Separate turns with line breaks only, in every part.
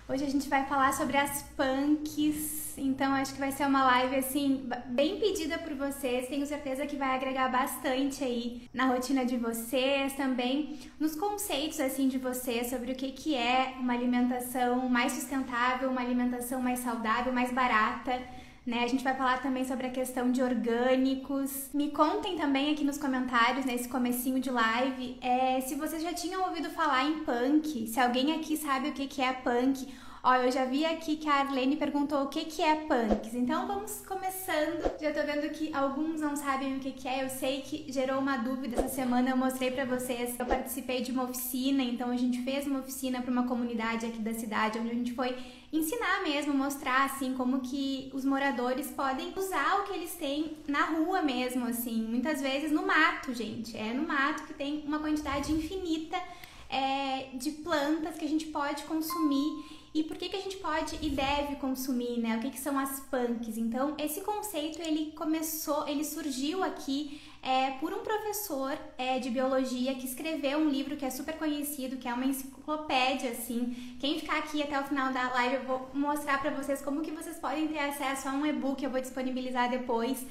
Hoje a gente vai falar sobre as punks, então acho que vai ser uma live assim bem pedida por vocês. Tenho certeza que vai agregar bastante aí na rotina de vocês, também nos conceitos assim de vocês sobre o que é uma alimentação mais sustentável, uma alimentação mais saudável, mais barata. Né? A gente vai falar também sobre a questão de orgânicos. Me contem também aqui nos comentários, nesse comecinho de live, se vocês já tinham ouvido falar em punk, se alguém aqui sabe o que é punk. Ó, eu já vi aqui que a Arlene perguntou o que é punks, então vamos começando. Já tô vendo que alguns não sabem o que é, eu sei que gerou uma dúvida essa semana, eu mostrei pra vocês. Eu participei de uma oficina, então a gente fez uma oficina pra uma comunidade aqui da cidade, onde a gente foi ensinar mesmo, mostrar assim como que os moradores podem usar o que eles têm na rua mesmo, assim, muitas vezes no mato, gente. É no mato que tem uma quantidade infinita de plantas que a gente pode consumir. E por que a gente pode e deve consumir, né? O que são as punks? Então, esse conceito, ele surgiu aqui por um professor de biologia que escreveu um livro que é super conhecido, que é uma enciclopédia, assim. Quem ficar aqui até o final da live, eu vou mostrar pra vocês como que vocês podem ter acesso a um e-book, eu vou disponibilizar depois.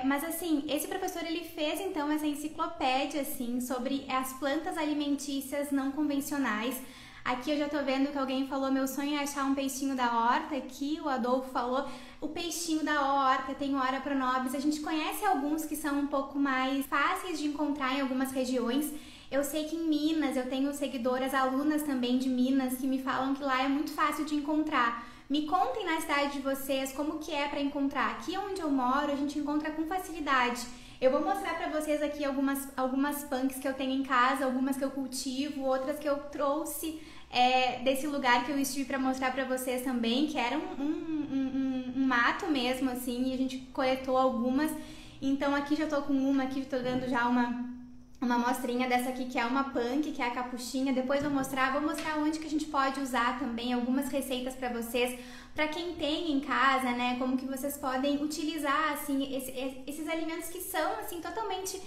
Mas assim, esse professor ele fez então essa enciclopédia assim sobre as plantas alimentícias não convencionais. Aqui eu já tô vendo que alguém falou, meu sonho é achar um peixinho da horta. Aqui o Adolfo falou, o peixinho da horta, tem o Ora Pronobis. A gente conhece alguns que são um pouco mais fáceis de encontrar em algumas regiões. Eu sei que em Minas, eu tenho seguidoras, alunas também de Minas, que me falam que lá é muito fácil de encontrar. Me contem na cidade de vocês como que é para encontrar. Aqui onde eu moro, a gente encontra com facilidade. Eu vou mostrar pra vocês aqui algumas punks que eu tenho em casa, algumas que eu cultivo, outras que eu trouxe desse lugar que eu estive pra mostrar pra vocês também, que era um mato mesmo, assim, e a gente coletou algumas. Então aqui já tô com uma, aqui tô dando já uma amostrinha dessa aqui, que é uma punk, que é a capuchinha. Depois vou mostrar onde que a gente pode usar também, algumas receitas pra vocês, pra quem tem em casa, né, como que vocês podem utilizar, assim, esses alimentos que são, assim, totalmente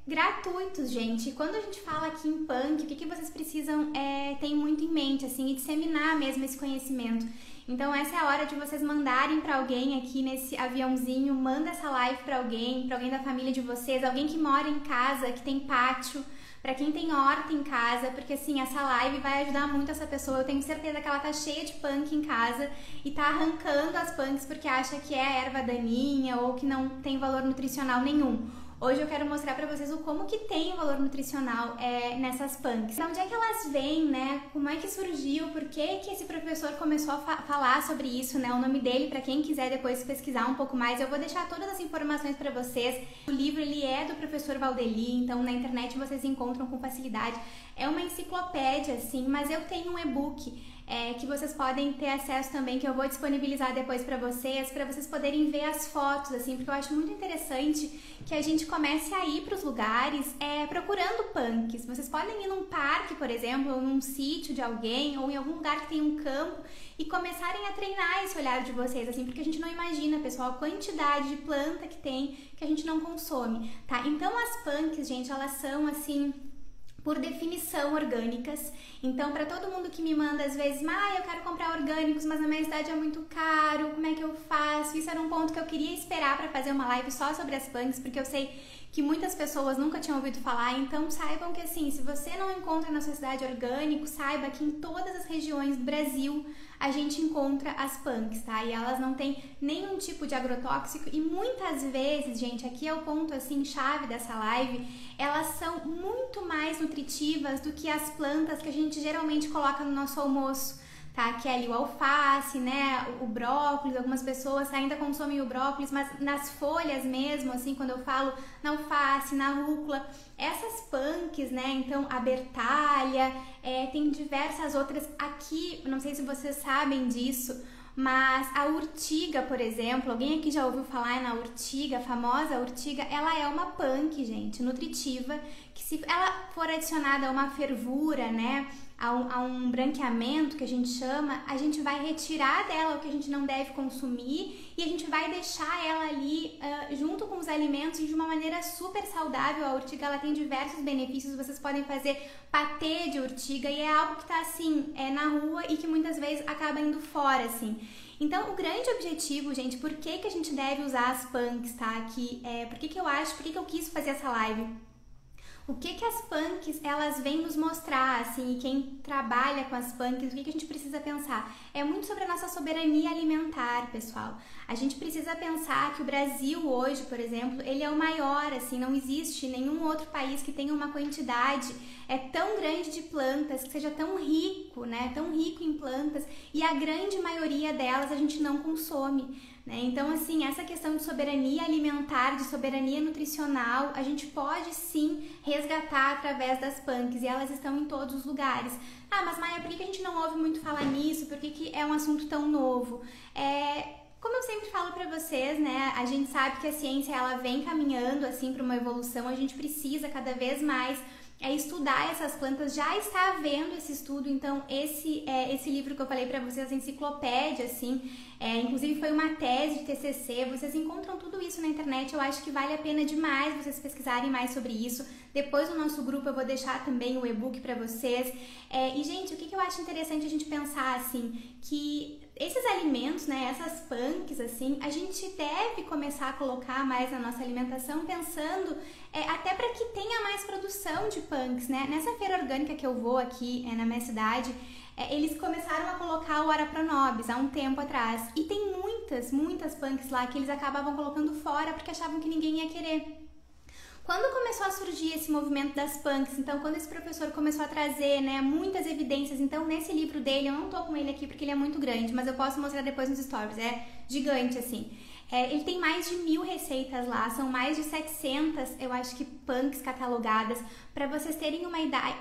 gratuitos, gente. E quando a gente fala aqui em punk, o que vocês precisam ter muito em mente, assim, e disseminar mesmo esse conhecimento. Então essa é a hora de vocês mandarem pra alguém aqui nesse aviãozinho, manda essa live pra alguém da família de vocês, alguém que mora em casa, que tem pátio, pra quem tem horta em casa, porque assim, essa live vai ajudar muito essa pessoa. Eu tenho certeza que ela tá cheia de punk em casa e tá arrancando as punks porque acha que é erva daninha ou que não tem valor nutricional nenhum. Hoje eu quero mostrar pra vocês como que tem o valor nutricional nessas punks. De onde é que elas vêm, né? Como é que surgiu? Por que esse professor começou a falar sobre isso, né? O nome dele, pra quem quiser depois pesquisar um pouco mais, eu vou deixar todas as informações pra vocês. O livro, ele é do professor Valdeli, então na internet vocês encontram com facilidade. É uma enciclopédia, assim, mas eu tenho um e-book que vocês podem ter acesso também, que eu vou disponibilizar depois pra vocês poderem ver as fotos, assim, porque eu acho muito interessante que a gente comece a ir pros lugares procurando punks. Vocês podem ir num parque, por exemplo, ou num sítio de alguém, ou em algum lugar que tem um campo, e começarem a treinar esse olhar de vocês, assim, porque a gente não imagina, pessoal, a quantidade de planta que tem que a gente não consome, tá? Então as punks, gente, elas são, assim, por definição orgânicas. Então, para todo mundo que me manda às vezes, eu quero comprar orgânicos, mas na minha cidade é muito caro, como é que eu faço? Isso era um ponto que eu queria esperar para fazer uma live só sobre as punks, porque eu sei que muitas pessoas nunca tinham ouvido falar. Então saibam que assim, se você não encontra na sua cidade orgânico, saiba que em todas as regiões do Brasil a gente encontra as punks, tá? E elas não têm nenhum tipo de agrotóxico e muitas vezes, gente, aqui é o ponto assim chave dessa live, elas são muito mais nutritivas do que as plantas que a gente geralmente coloca no nosso almoço, tá? Que é ali o alface, né? O brócolis, algumas pessoas ainda consomem o brócolis, mas nas folhas mesmo, assim, quando eu falo na alface, na rúcula, essas punks, né? Então, a bertalha, tem diversas outras. Aqui, não sei se vocês sabem disso, mas a urtiga, por exemplo, alguém aqui já ouviu falar na urtiga, a famosa urtiga? Ela é uma punk, gente, nutritiva, que se ela for adicionada a uma fervura, né, a um branqueamento que a gente chama, a gente vai retirar dela o que a gente não deve consumir e a gente vai deixar ela ali junto com os alimentos e de uma maneira super saudável. A urtiga, ela tem diversos benefícios, vocês podem fazer patê de urtiga, antiga e é algo que tá assim, na rua e que muitas vezes acaba indo fora, assim. Então, o grande objetivo, gente, por que a gente deve usar as punks, tá? Por que eu quis fazer essa live? O que as punks, elas vêm nos mostrar, assim, e quem trabalha com as punks, o que a gente precisa pensar? É muito sobre a nossa soberania alimentar, pessoal. A gente precisa pensar que o Brasil hoje, por exemplo, ele é o maior, assim, não existe nenhum outro país que tenha uma quantidade tão grande de plantas, que seja tão rico, né, tão rico em plantas, e a grande maioria delas a gente não consome. Então, assim, essa questão de soberania alimentar, de soberania nutricional, a gente pode sim resgatar através das punks e elas estão em todos os lugares. Ah, mas Maia, por que a gente não ouve muito falar nisso? Por que é um assunto tão novo? Como eu sempre falo pra vocês, né, a gente sabe que a ciência ela vem caminhando assim para uma evolução, a gente precisa cada vez mais estudar essas plantas, já está havendo esse estudo, então esse livro que eu falei pra vocês, a enciclopédia, assim, inclusive foi uma tese de TCC, vocês encontram tudo isso na internet, eu acho que vale a pena demais vocês pesquisarem mais sobre isso. Depois no nosso grupo eu vou deixar também o e-book pra vocês. E gente, o que eu acho interessante a gente pensar, assim, que esses alimentos, né, essas punks, assim, a gente deve começar a colocar mais na nossa alimentação, pensando até para que tenha mais produção de punks, né? Nessa feira orgânica que eu vou aqui na minha cidade, eles começaram a colocar o Ora Pronobis há um tempo atrás. E tem muitas punks lá que eles acabavam colocando fora porque achavam que ninguém ia querer. Quando começou a surgir esse movimento das punks, então quando esse professor começou a trazer, né, muitas evidências, então nesse livro dele, eu não tô com ele aqui porque ele é muito grande, mas eu posso mostrar depois nos stories, é gigante assim. Ele tem mais de 1000 receitas lá, são mais de 700, eu acho que punks catalogadas. Para vocês terem uma ideia,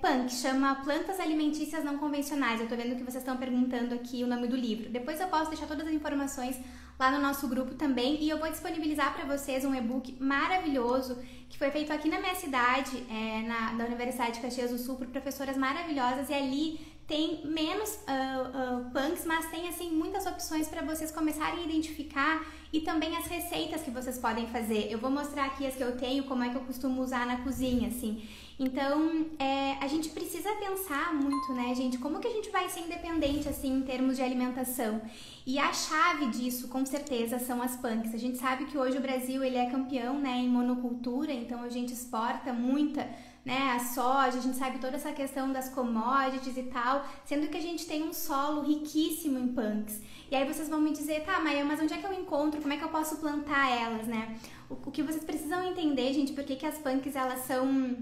punk, chama Plantas Alimentícias Não Convencionais. Eu tô vendo que vocês estão perguntando aqui o nome do livro. Depois eu posso deixar todas as informações lá no nosso grupo também, e eu vou disponibilizar para vocês um e-book maravilhoso que foi feito aqui na minha cidade, da Universidade de Caxias do Sul, por professoras maravilhosas, e ali tem menos punks, mas tem assim muitas opções para vocês começarem a identificar, e também as receitas que vocês podem fazer. Eu vou mostrar aqui as que eu tenho, como é que eu costumo usar na cozinha, assim. Então, a gente precisa pensar muito, né, gente, como que a gente vai ser independente, assim, em termos de alimentação. E a chave disso, com certeza, são as punks. A gente sabe que hoje o Brasil, ele é campeão, né, em monocultura, então a gente exporta muita, né, a soja, a gente sabe toda essa questão das commodities e tal, sendo que a gente tem um solo riquíssimo em punks. E aí vocês vão me dizer, tá, Maia, mas onde é que eu encontro? Como é que eu posso plantar elas, né? O que vocês precisam entender, gente, porque que as punks, elas são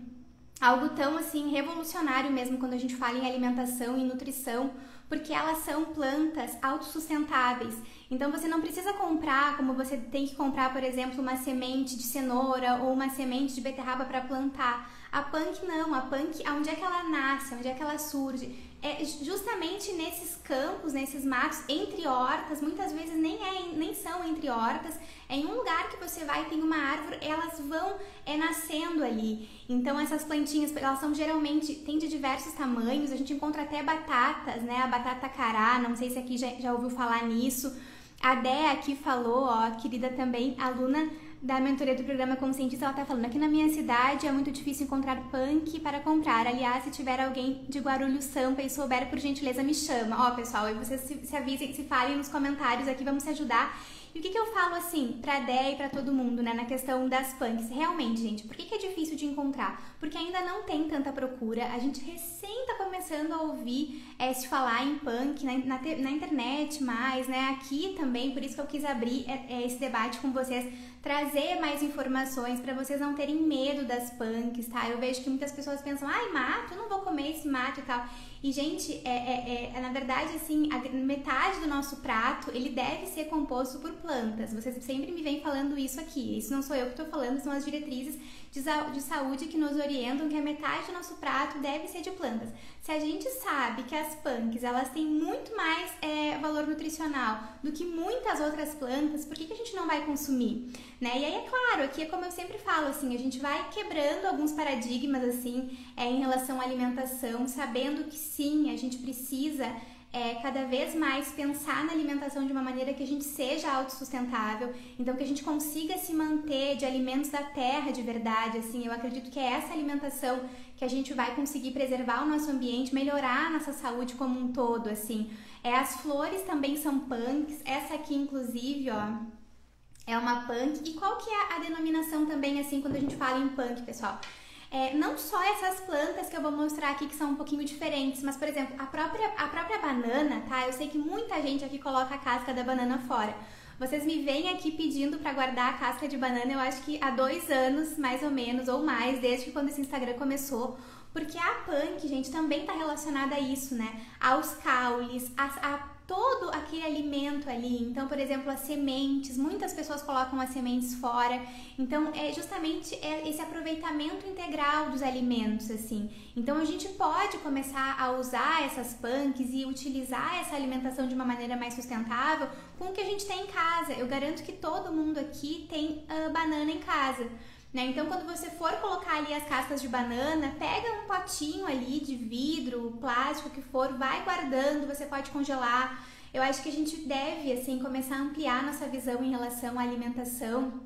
algo tão, assim, revolucionário mesmo quando a gente fala em alimentação e nutrição, porque elas são plantas autossustentáveis. Então você não precisa comprar, como você tem que comprar, por exemplo, uma semente de cenoura ou uma semente de beterraba para plantar. A punk não, a punk, onde é que ela nasce, onde é que ela surge? É justamente nesses campos, nesses matos, entre hortas, muitas vezes nem são entre hortas, é em um lugar que você vai, tem uma árvore, elas vão nascendo ali. Então essas plantinhas, elas são geralmente, tem de diversos tamanhos, a gente encontra até batatas, né, a batata cará, não sei se aqui já ouviu falar nisso. A Dé aqui falou, ó, querida também, aluna da mentoria do programa Conscientista, ela tá falando, aqui na minha cidade é muito difícil encontrar punk para comprar. Aliás, se tiver alguém de Guarulhos, Sampa e souber, por gentileza, me chama. Ó, pessoal, aí vocês se avisem, se falem nos comentários aqui, vamos se ajudar. E o que eu falo assim, pra Dé e pra todo mundo, né, na questão das punks? Realmente, gente, por que é difícil de encontrar? Porque ainda não tem tanta procura, a gente recém tá começando a ouvir se falar em punk na internet mais, né, aqui também, por isso que eu quis abrir esse debate com vocês, trazer mais informações pra vocês não terem medo das punks, tá? Eu vejo que muitas pessoas pensam, ai, mato, eu não vou comer esse mato e tal. E, gente, na verdade, assim, metade do nosso prato, ele deve ser composto por plantas. Vocês sempre me vêm falando isso aqui. Isso não sou eu que estou falando, são as diretrizes de saúde que nos orientam que a metade do nosso prato deve ser de plantas. Se a gente sabe que as punks, elas têm muito mais valor nutricional do que muitas outras plantas, por que a gente não vai consumir? Né? E aí, é claro, aqui é como eu sempre falo, assim, a gente vai quebrando alguns paradigmas, assim, em relação à alimentação, sabendo que sim, a gente precisa cada vez mais pensar na alimentação de uma maneira que a gente seja autossustentável, então que a gente consiga se manter de alimentos da terra de verdade, assim, eu acredito que é essa alimentação que a gente vai conseguir preservar o nosso ambiente, melhorar a nossa saúde como um todo, assim. As flores também são punks, essa aqui inclusive, ó, é uma punk. E qual que é a denominação também, assim, quando a gente fala em punk, pessoal? Não só essas plantas que eu vou mostrar aqui que são um pouquinho diferentes, mas, por exemplo, a própria banana, tá? Eu sei que muita gente aqui coloca a casca da banana fora. Vocês me vêm aqui pedindo pra guardar a casca de banana, eu acho que há 2 anos, mais ou menos, ou mais, desde que quando esse Instagram começou. Porque a punk, gente, também tá relacionada a isso, né? Aos caules, a todo aquele alimento ali. Então, por exemplo, as sementes, muitas pessoas colocam as sementes fora. Então, é justamente esse aproveitamento integral dos alimentos, assim. Então, a gente pode começar a usar essas punks e utilizar essa alimentação de uma maneira mais sustentável com o que a gente tem em casa. Eu garanto que todo mundo aqui tem banana em casa. Então, quando você for colocar ali as cascas de banana, pega um potinho ali de vidro, plástico, que for, vai guardando, você pode congelar. Eu acho que a gente deve, assim, começar a ampliar nossa visão em relação à alimentação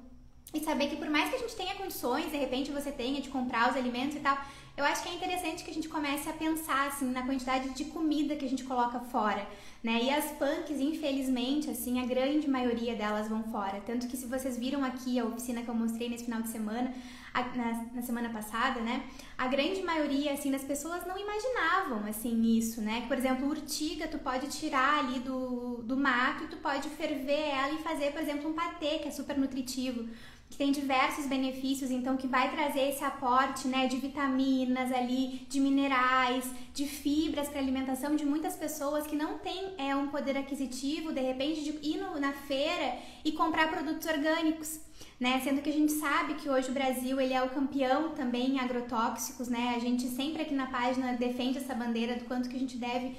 e saber que por mais que a gente tenha condições, de repente você tenha de comprar os alimentos e tal, eu acho que é interessante que a gente comece a pensar, assim, na quantidade de comida que a gente coloca fora, né? E as punks, infelizmente, assim, a grande maioria delas vão fora. Tanto que se vocês viram aqui a oficina que eu mostrei nesse final de semana, na semana passada, né? A grande maioria, assim, das pessoas não imaginavam, assim, isso, né? Que, por exemplo, urtiga, tu pode tirar ali do mato e tu pode ferver ela e fazer, por exemplo, um patê, que é super nutritivo, que tem diversos benefícios, então que vai trazer esse aporte, né, de vitaminas ali, de minerais, de fibras para alimentação de muitas pessoas que não têm um poder aquisitivo, de repente, de ir na feira e comprar produtos orgânicos, né, sendo que a gente sabe que hoje o Brasil, ele é o campeão também em agrotóxicos, né, a gente sempre aqui na página defende essa bandeira do quanto que a gente deve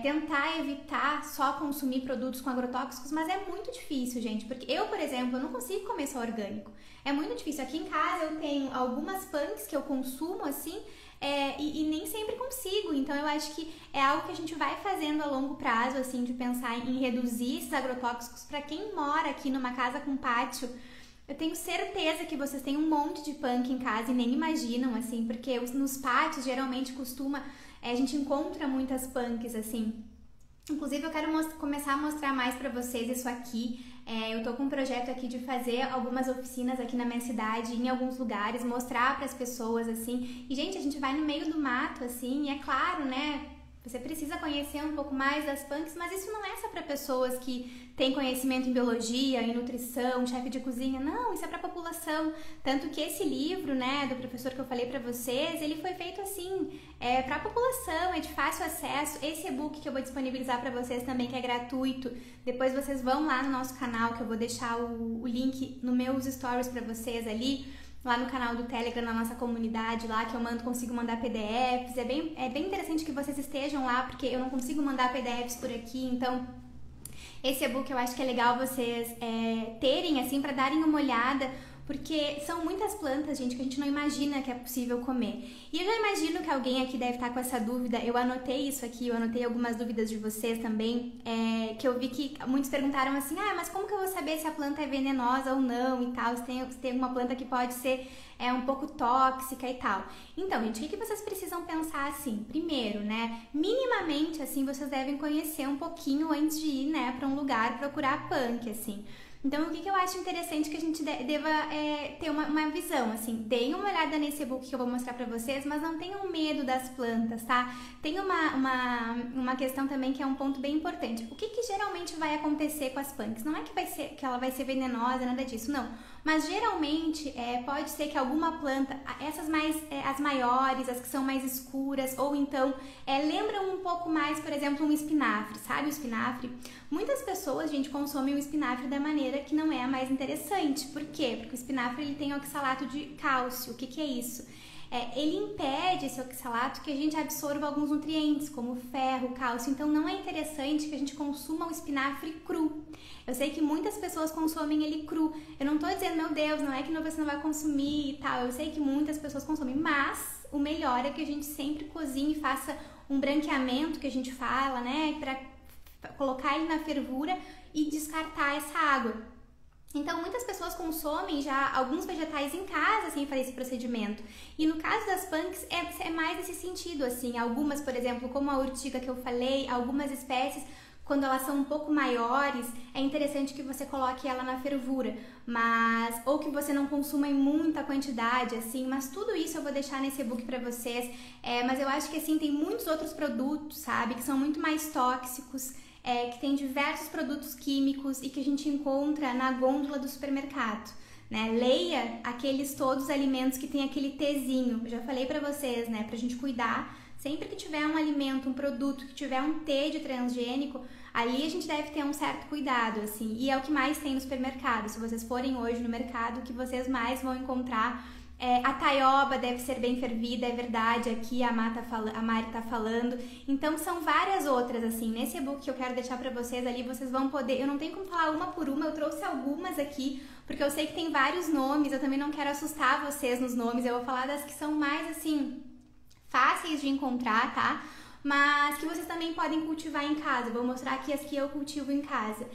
tentar evitar só consumir produtos com agrotóxicos, mas é muito difícil, gente, porque eu, por exemplo, eu não consigo comer só orgânico, é muito difícil. Aqui em casa eu tenho algumas punks que eu consumo, assim, e nem sempre consigo, então eu acho que é algo que a gente vai fazendo a longo prazo, assim, de pensar em reduzir esses agrotóxicos. Para quem mora aqui numa casa com pátio, eu tenho certeza que vocês têm um monte de punk em casa e nem imaginam, assim, porque nos pátios geralmente a gente encontra muitas punks, assim. Inclusive, eu quero começar a mostrar mais pra vocês isso aqui. Eu tô com um projeto aqui de fazer algumas oficinas aqui na minha cidade, em alguns lugares, mostrar pras pessoas, assim. E, gente, a gente vai no meio do mato, assim, e é claro, né? Você precisa conhecer um pouco mais das punks, mas isso não é só para pessoas que têm conhecimento em biologia, em nutrição, chefe de cozinha. Não, isso é para a população. Tanto que esse livro, né, do professor que eu falei para vocês, ele foi feito assim, para a população, é de fácil acesso. Esse e-book que eu vou disponibilizar para vocês também, que é gratuito. Depois vocês vão lá no nosso canal, que eu vou deixar o link nos meus stories para vocês ali. Lá no canal do Telegram, na nossa comunidade lá, que eu consigo mandar PDFs. É bem interessante que vocês estejam lá, porque eu não consigo mandar PDFs por aqui, então esse e-book eu acho que é legal vocês terem, assim, para darem uma olhada, porque são muitas plantas, gente, que a gente não imagina que é possível comer. E eu já imagino que alguém aqui deve estar com essa dúvida. Eu anotei isso aqui, eu anotei algumas dúvidas de vocês também, que eu vi que muitos perguntaram assim, mas como que eu vou saber se a planta é venenosa ou não e tal, se tem alguma planta que pode ser um pouco tóxica e tal. Então, gente, o que vocês precisam pensar, assim? Primeiro, né, minimamente, assim, vocês devem conhecer um pouquinho antes de ir, né, para um lugar procurar punk, assim. Então, o que eu acho interessante que a gente deva ter uma visão, assim, deem uma olhada nesse e-book que eu vou mostrar pra vocês, mas não tenham medo das plantas, tá? Tem uma questão também que é um ponto bem importante. O que geralmente vai acontecer com as punks? Não é que ela vai ser venenosa, nada disso, não. Mas geralmente pode ser que alguma planta, essas as maiores, as que são mais escuras, ou então lembram um pouco mais, por exemplo, um espinafre, sabe o espinafre? Muitas pessoas, gente, consomem o espinafre da maneira que não é a mais interessante. Por quê? Porque o espinafre ele tem oxalato de cálcio. O que é isso? ele impede esse oxalato que a gente absorva alguns nutrientes, como ferro, cálcio. Então não é interessante que a gente consuma o espinafre cru. Eu sei que muitas pessoas consomem ele cru. Eu não tô dizendo, meu Deus, não é que você não vai consumir e tal. Eu sei que muitas pessoas consomem, mas o melhor é que a gente sempre cozinhe e faça um branqueamento, que a gente fala, né? Pra colocar ele na fervura e descartar essa água. Então, muitas pessoas consomem já alguns vegetais em casa sem fazer esse procedimento. E no caso das punks, é mais nesse sentido, assim. Algumas, por exemplo, como a urtiga que eu falei, algumas espécies, quando elas são um pouco maiores, é interessante que você coloque ela na fervura. Ou que você não consuma em muita quantidade, assim. Mas tudo isso eu vou deixar nesse e-book pra vocês. Mas eu acho que, assim, tem muitos outros produtos, sabe? Que são muito mais tóxicos. Que tem diversos produtos químicos e que a gente encontra na gôndola do supermercado, né? Leia aqueles todos os alimentos que tem aquele Tzinho, eu já falei pra vocês, né? Pra gente cuidar, sempre que tiver um alimento, um produto que tiver um T de transgênico, ali a gente deve ter um certo cuidado, assim, e é o que mais tem no supermercado. Se vocês forem hoje no mercado, o que vocês mais vão encontrar a taioba deve ser bem fervida, é verdade, aqui a Mari tá falando. Então são várias outras, assim, nesse e-book que eu quero deixar pra vocês ali, vocês vão poder, eu não tenho como falar uma por uma, eu trouxe algumas aqui, porque eu sei que tem vários nomes, eu também não quero assustar vocês nos nomes, eu vou falar das que são mais, assim, fáceis de encontrar, tá? Mas que vocês também podem cultivar em casa, eu vou mostrar aqui as que eu cultivo em casa.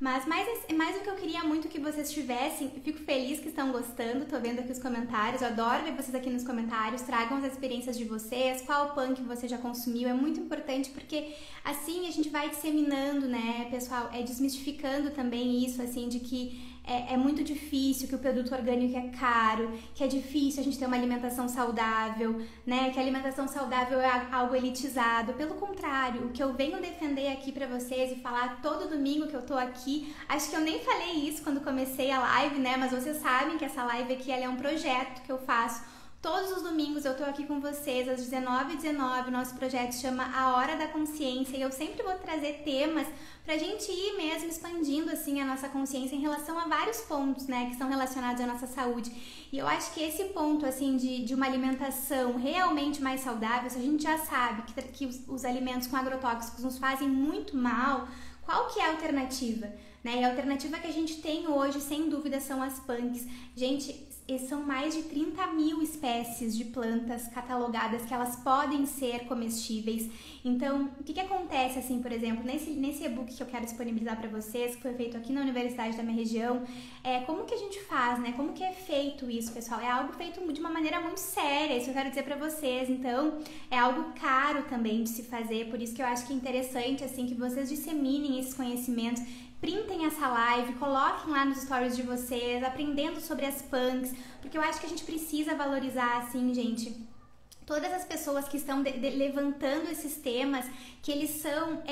Mas mais o que eu queria muito que vocês tivessem, eu fico feliz que estão gostando, tô vendo aqui os comentários, eu adoro ver vocês aqui nos comentários, tragam as experiências de vocês, qual punk você já consumiu, é muito importante porque assim a gente vai disseminando, né, pessoal, desmistificando também isso, assim, de que é muito difícil, que o produto orgânico é caro, que é difícil a gente ter uma alimentação saudável, né? Que a alimentação saudável é algo elitizado. Pelo contrário, o que eu venho defender aqui pra vocês e falar todo domingo que eu tô aqui, acho que eu nem falei isso quando comecei a live, né? Mas vocês sabem que essa live aqui ela é um projeto que eu faço. Todos os domingos eu tô aqui com vocês às 19h19, o nosso projeto chama A Hora da Consciência e eu sempre vou trazer temas pra gente ir mesmo expandindo assim a nossa consciência em relação a vários pontos, né, que são relacionados à nossa saúde. E eu acho que esse ponto assim de uma alimentação realmente mais saudável, se a gente já sabe que os alimentos com agrotóxicos nos fazem muito mal, qual que é a alternativa? Né? E a alternativa que a gente tem hoje, sem dúvida, são as punks. Gente, são mais de 30 mil espécies de plantas catalogadas que elas podem ser comestíveis. Então, o que acontece, assim, por exemplo, nesse e-book que eu quero disponibilizar para vocês, que foi feito aqui na universidade da minha região, como que a gente faz, né? Como que é feito isso, pessoal? É algo feito de uma maneira muito séria, isso eu quero dizer para vocês. Então, é algo caro também de se fazer, por isso que eu acho que é interessante, assim, que vocês disseminem esses conhecimentos. Printem essa live, coloquem lá nos stories de vocês, aprendendo sobre as punks, porque eu acho que a gente precisa valorizar, assim, gente, todas as pessoas que estão levantando esses temas, que eles são,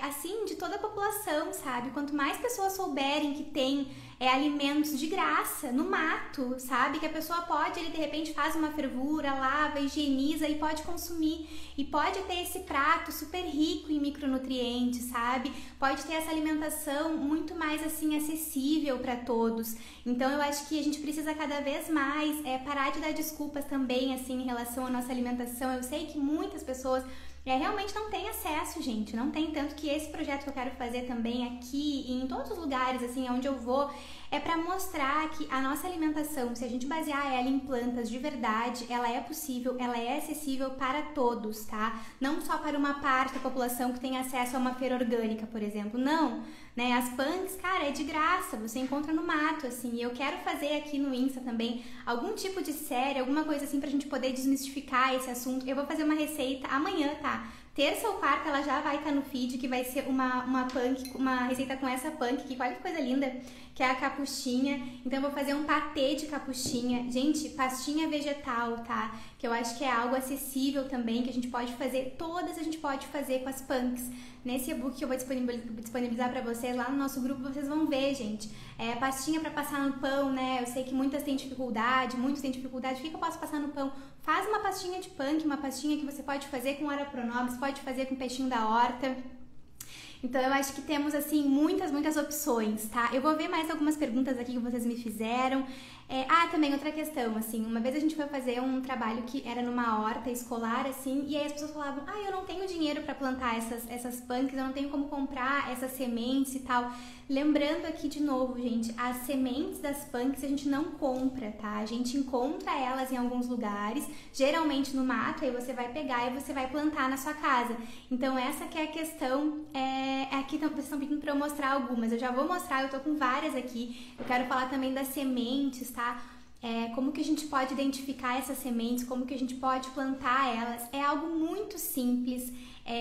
assim, de toda a população, sabe? Quanto mais pessoas souberem que tem alimentos de graça, no mato, sabe? Que a pessoa pode, ele de repente faz uma fervura, lava, higieniza e pode consumir. E pode ter esse prato super rico em micronutrientes, sabe? Pode ter essa alimentação muito mais, assim, acessível para todos. Então, eu acho que a gente precisa cada vez mais parar de dar desculpas também, assim, em relação à nossa alimentação. Eu sei que muitas pessoas realmente não tem acesso, gente, não tem, tanto que esse projeto que eu quero fazer também aqui e em todos os lugares, assim, onde eu vou, é para mostrar que a nossa alimentação, se a gente basear ela em plantas de verdade, ela é possível, ela é acessível para todos, tá? Não só para uma parte da população que tem acesso a uma feira orgânica, por exemplo, não, né? As punks, cara, é de graça, você encontra no mato, assim, e eu quero fazer aqui no Insta também algum tipo de série, alguma coisa assim pra gente poder desmistificar esse assunto. Eu vou fazer uma receita amanhã, tá? Terça ou quarta ela já vai estar no feed, que vai ser uma punk, uma receita com essa punk, que olha que coisa linda, que é a capuchinha. Então eu vou fazer um patê de capuchinha. Gente, pastinha vegetal, tá? Que eu acho que é algo acessível também, que a gente pode fazer, todas a gente pode fazer com as punks. Nesse e-book que eu vou disponibilizar pra vocês lá no nosso grupo, vocês vão ver, gente. Pastinha pra passar no pão, né? Eu sei que muitas têm dificuldade, muitos têm dificuldade. O que eu posso passar no pão? Faz uma pastinha de punk, uma pastinha que você pode fazer com ora pronobis, pode fazer com peixinho da horta. Então eu acho que temos assim muitas opções, tá? Eu vou ver mais algumas perguntas aqui que vocês me fizeram. Também outra questão, assim, uma vez a gente foi fazer um trabalho que era numa horta escolar, assim, e aí as pessoas falavam, eu não tenho dinheiro para plantar essas punks, eu não tenho como comprar essas sementes e tal. Lembrando aqui de novo, gente, as sementes das punks a gente não compra, tá? A gente encontra elas em alguns lugares, geralmente no mato, aí você vai pegar e você vai plantar na sua casa. Então essa que é a questão, aqui vocês estão pedindo para eu mostrar algumas, eu já vou mostrar, eu tô com várias aqui, eu quero falar também das sementes, tá? Como que a gente pode identificar essas sementes, como que a gente pode plantar elas, é algo muito simples.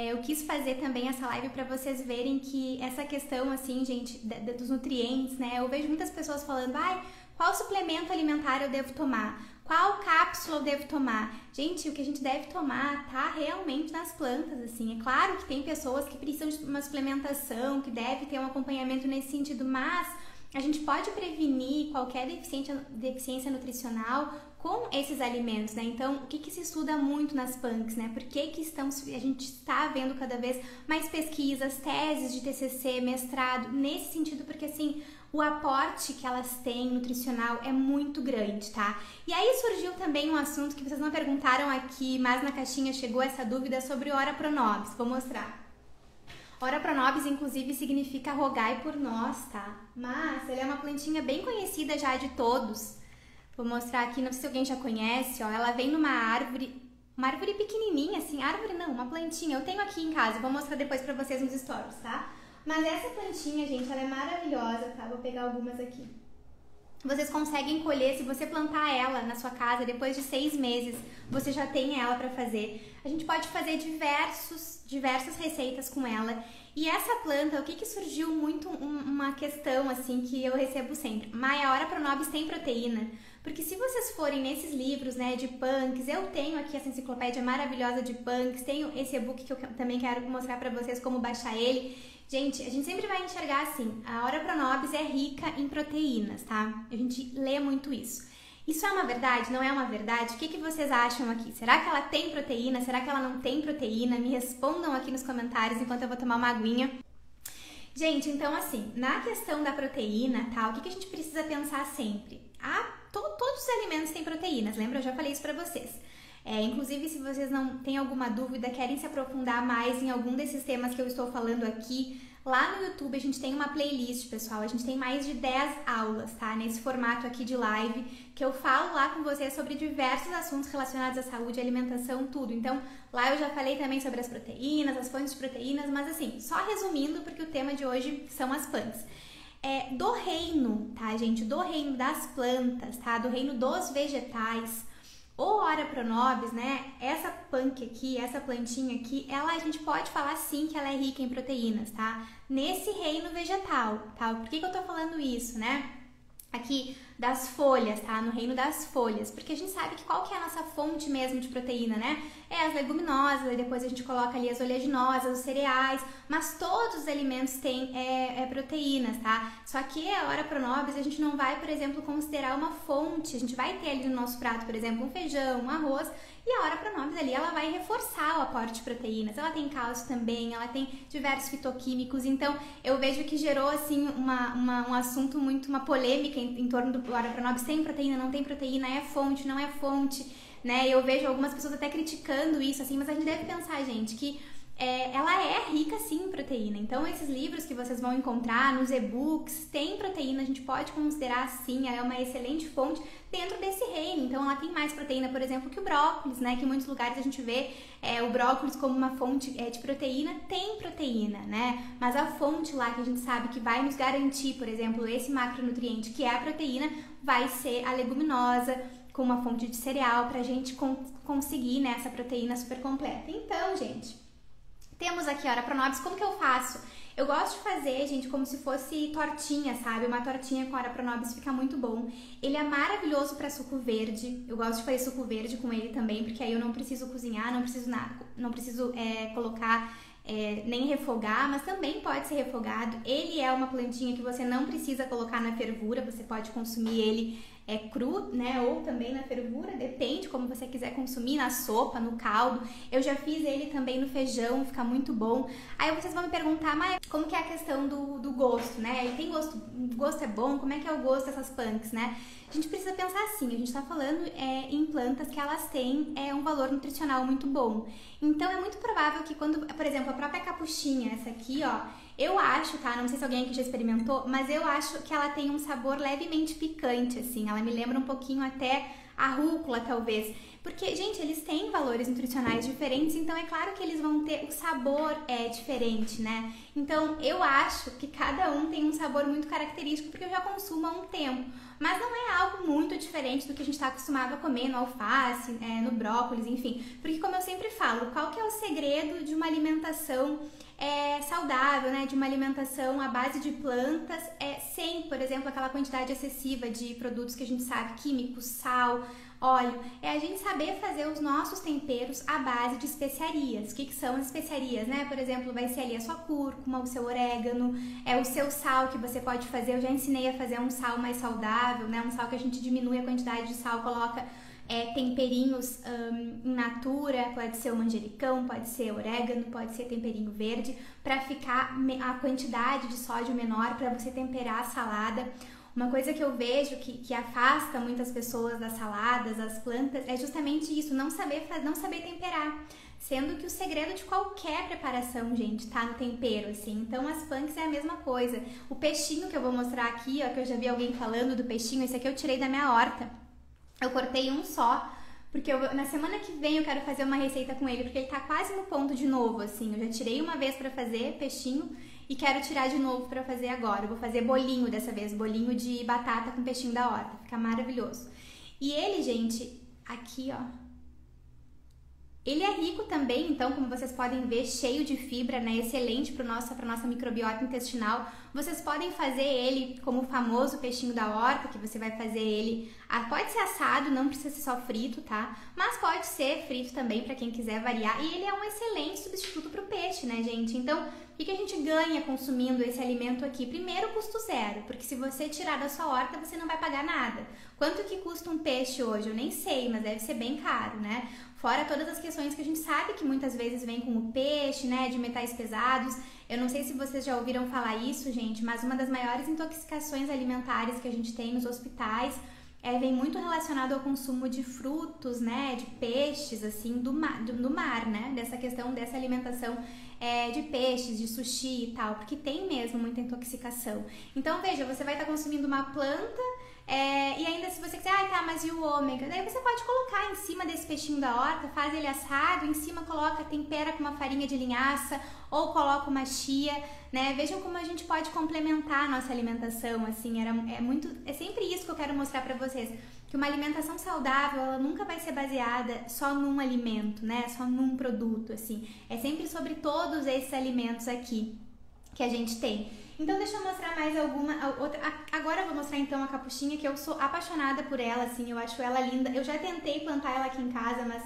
Eu quis fazer também essa live para vocês verem que essa questão, assim, gente, dos nutrientes, né? Eu vejo muitas pessoas falando, qual suplemento alimentar eu devo tomar? Qual cápsula eu devo tomar? Gente, o que a gente deve tomar tá realmente nas plantas, assim. É claro que tem pessoas que precisam de uma suplementação, que deve ter um acompanhamento nesse sentido, mas a gente pode prevenir qualquer deficiência nutricional com esses alimentos, né? Então, o que se estuda muito nas punks, né? Por que a gente está vendo cada vez mais pesquisas, teses de TCC, mestrado, nesse sentido, porque assim, o aporte que elas têm nutricional é muito grande, tá? E aí surgiu também um assunto que vocês não perguntaram aqui, mas na caixinha chegou essa dúvida sobre Ora Pro Nobis. Vou mostrar. Ora Pro Nobis, inclusive, significa rogai por nós, tá? Mas ela é uma plantinha bem conhecida já de todos. Vou mostrar aqui, não sei se alguém já conhece, ó. Ela vem numa árvore, uma árvore pequenininha, assim, árvore não, uma plantinha. Eu tenho aqui em casa, vou mostrar depois pra vocês nos stories, tá? Mas essa plantinha, gente, ela é maravilhosa, tá? Vou pegar algumas aqui. Vocês conseguem colher, se você plantar ela na sua casa, depois de 6 meses, você já tem ela para fazer. A gente pode fazer diversas receitas com ela. E essa planta, o que surgiu muito uma questão, assim, que eu recebo sempre. Maia, Ora Pro Nobis tem proteína? Porque se vocês forem nesses livros, né, de punks, eu tenho aqui essa enciclopédia maravilhosa de punks, tenho esse e-book que eu também quero mostrar para vocês como baixar ele. Gente, a gente sempre vai enxergar assim, a Ora Pro Nobis é rica em proteínas, tá? A gente lê muito isso. Isso é uma verdade? Não é uma verdade? O que vocês acham aqui? Será que ela tem proteína? Será que ela não tem proteína? Me respondam aqui nos comentários enquanto eu vou tomar uma aguinha. Gente, então assim, na questão da proteína, tá? O que a gente precisa pensar sempre? Todos os alimentos têm proteínas, lembra? Eu já falei isso pra vocês. Inclusive, se vocês não têm alguma dúvida, querem se aprofundar mais em algum desses temas que eu estou falando aqui, lá no YouTube a gente tem uma playlist, pessoal. A gente tem mais de 10 aulas, tá? Nesse formato aqui de live, que eu falo lá com vocês sobre diversos assuntos relacionados à saúde, alimentação, tudo. Então, lá eu já falei também sobre as proteínas, as fontes de proteínas, mas assim, só resumindo, porque o tema de hoje são as punks. Do reino, tá, gente? Do reino das plantas, tá? Do reino dos vegetais. O Ora Pro Nobis, né? Essa punk aqui, essa plantinha aqui, a gente pode falar sim que ela é rica em proteínas, tá? Nesse reino vegetal, tá? Por que eu tô falando isso, né? Aqui das folhas, tá? No reino das folhas, porque a gente sabe que qual que é a nossa fonte mesmo de proteína, né? As leguminosas, e depois a gente coloca ali as oleaginosas, os cereais, mas todos os alimentos têm proteínas, tá? Só que a Ora Pro Nobis a gente não vai, por exemplo, considerar uma fonte, a gente vai ter ali no nosso prato, por exemplo, um feijão, um arroz, e a Ora Pro Nobis ali, ela vai reforçar o aporte de proteínas. Ela tem cálcio também, ela tem diversos fitoquímicos. Então, eu vejo que gerou, assim, um assunto muito, uma polêmica em torno do Ora Pro Nobis. Tem proteína, não tem proteína, é fonte, não é fonte, né? Eu vejo algumas pessoas até criticando isso, assim, mas a gente deve pensar, gente, que ela é rica sim em proteína. Então esses livros que vocês vão encontrar nos e-books tem proteína, a gente pode considerar sim, é uma excelente fonte dentro desse reino. Então ela tem mais proteína, por exemplo, que o brócolis, né? Que em muitos lugares a gente vê o brócolis como uma fonte de proteína, tem proteína, né? Mas a fonte lá que a gente sabe que vai nos garantir, por exemplo, esse macronutriente que é a proteína, vai ser a leguminosa, com uma fonte de cereal, pra gente conseguir, né, essa proteína super completa. Então, gente, temos aqui a Ora Pro Nobis. Como que eu faço? Eu gosto de fazer, gente, como se fosse tortinha, sabe? Uma tortinha com Ora Pro Nobis fica muito bom. Ele é maravilhoso para suco verde. Eu gosto de fazer suco verde com ele também, porque aí eu não preciso cozinhar, não preciso colocar nem refogar, mas também pode ser refogado. Ele é uma plantinha que você não precisa colocar na fervura, você pode consumir ele cru, né, ou também na fervura, depende como você quiser consumir, na sopa, no caldo. Eu já fiz ele também no feijão, fica muito bom. Aí vocês vão me perguntar, mas como que é a questão do gosto, né? E tem gosto, o gosto é bom, como é que é o gosto dessas punks, né? A gente precisa pensar assim, a gente tá falando em plantas que elas têm um valor nutricional muito bom. Então é muito provável que quando, por exemplo, a própria capuchinha, essa aqui, ó, eu acho, tá? Não sei se alguém aqui já experimentou, mas eu acho que ela tem um sabor levemente picante, assim. Ela me lembra um pouquinho até a rúcula, talvez. Porque, gente, eles têm valores nutricionais diferentes, então é claro que eles vão ter, o sabor diferente, né? Então, eu acho que cada um tem um sabor muito característico, porque eu já consumo há um tempo. Mas não é algo muito diferente do que a gente está acostumado a comer no alface, no brócolis, enfim. Porque, como eu sempre falo, qual que é o segredo de uma alimentação saudável, né? De uma alimentação à base de plantas, sem, por exemplo, aquela quantidade excessiva de produtos que a gente sabe, químicos, sal, óleo, a gente saber fazer os nossos temperos à base de especiarias. O que são as especiarias, né? Por exemplo, vai ser ali a sua cúrcuma, o seu orégano, o seu sal que você pode fazer. Eu já ensinei a fazer um sal mais saudável, né? Um sal que a gente diminui a quantidade de sal, coloca temperinhos in natura, pode ser o manjericão, pode ser orégano, pode ser temperinho verde, para ficar a quantidade de sódio menor, para você temperar a salada. Uma coisa que eu vejo que afasta muitas pessoas das saladas, das plantas, é justamente isso, não saber temperar. Sendo que o segredo de qualquer preparação, gente, tá no tempero, assim. Então, as punks é a mesma coisa. O peixinho que eu vou mostrar aqui, ó, que eu já vi alguém falando do peixinho, esse aqui eu tirei da minha horta. Eu cortei um só, porque na semana que vem eu quero fazer uma receita com ele, porque ele tá quase no ponto de novo, assim. Eu já tirei uma vez pra fazer peixinho e quero tirar de novo pra fazer agora. Eu vou fazer bolinho dessa vez, bolinho de batata com peixinho da horta. Fica maravilhoso. E ele, gente, aqui, ó, ele é rico também, então, como vocês podem ver, cheio de fibra, né? Excelente para nossa microbiota intestinal. Vocês podem fazer ele como o famoso peixinho da horta, que você vai fazer ele... pode ser assado, não precisa ser só frito, tá? Mas pode ser frito também, para quem quiser variar. E ele é um excelente substituto para o peixe, né, gente? Então, o que a gente ganha consumindo esse alimento aqui? Primeiro, custo zero, porque se você tirar da sua horta, você não vai pagar nada. Quanto que custa um peixe hoje? Eu nem sei, mas deve ser bem caro, né? Fora todas as questões que a gente sabe que muitas vezes vem com o peixe, né, de metais pesados. Eu não sei se vocês já ouviram falar isso, gente, mas uma das maiores intoxicações alimentares que a gente tem nos hospitais vem muito relacionado ao consumo de frutos, né, de peixes, assim, do mar, né, dessa questão dessa alimentação de peixes, de sushi e tal, porque tem mesmo muita intoxicação. Então, veja, você vai estar consumindo uma planta e ainda se você quiser, tá, mas e o ômega? Daí você pode colocar em cima desse peixinho da horta, faz ele assado, em cima coloca, tempera com uma farinha de linhaça ou coloca uma chia, né? Vejam como a gente pode complementar a nossa alimentação, assim, é sempre isso que eu quero mostrar pra vocês, que uma alimentação saudável, ela nunca vai ser baseada só num alimento, né? Só num produto, assim. É sempre sobre todos esses alimentos aqui que a gente tem. Então deixa eu mostrar mais outra. Agora eu vou mostrar então a capuchinha, que eu sou apaixonada por ela, assim, eu acho ela linda. Eu já tentei plantar ela aqui em casa, mas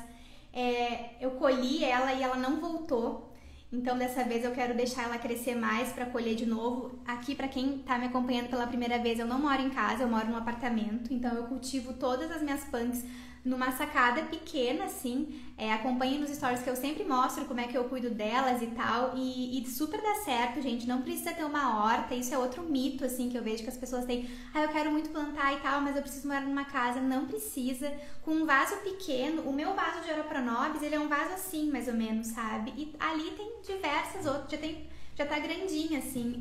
eu colhi ela e ela não voltou. Então dessa vez eu quero deixar ela crescer mais para colher de novo. Aqui, para quem tá me acompanhando pela primeira vez, eu não moro em casa, eu moro num apartamento. Então eu cultivo todas as minhas punks numa sacada pequena, assim. Acompanhem nos stories que eu sempre mostro como é que eu cuido delas e tal. E super dá certo, gente. Não precisa ter uma horta. Isso é outro mito, assim, que eu vejo que as pessoas têm. Eu quero muito plantar e tal, mas eu preciso morar numa casa. Não precisa. Com um vaso pequeno. O meu vaso de Oroponobis, ele é um vaso assim, mais ou menos, sabe? E ali tem diversas outras. Já tá grandinha, assim,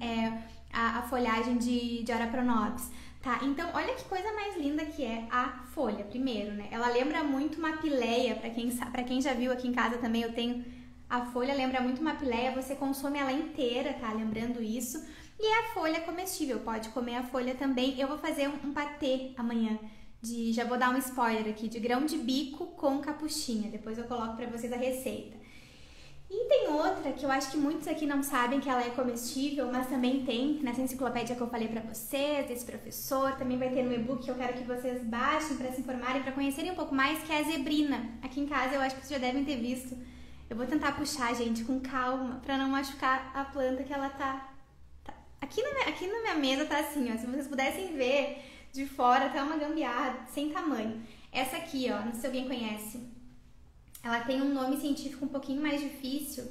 a folhagem de Oroponobis. Tá, então olha que coisa mais linda que é a folha, primeiro, né? Ela lembra muito uma pileia, pra quem já viu aqui em casa também, eu tenho a folha, lembra muito uma pileia, você consome ela inteira, tá? Lembrando isso. E a folha comestível, pode comer a folha também. Eu vou fazer um patê amanhã, já vou dar um spoiler aqui, de grão de bico com capuchinha, depois eu coloco pra vocês a receita. E tem outra que eu acho que muitos aqui não sabem que ela é comestível, mas também tem nessa enciclopédia que eu falei pra vocês, desse professor, também vai ter no e-book que eu quero que vocês baixem pra se informarem, pra conhecerem um pouco mais, que é a zebrina. Aqui em casa eu acho que vocês já devem ter visto. Eu vou tentar puxar, gente, com calma, pra não machucar a planta que ela tá... Aqui na minha mesa tá assim, ó, se vocês pudessem ver, de fora, tá uma gambiarra sem tamanho. Essa aqui, ó, não sei se alguém conhece. Ela tem um nome científico um pouquinho mais difícil,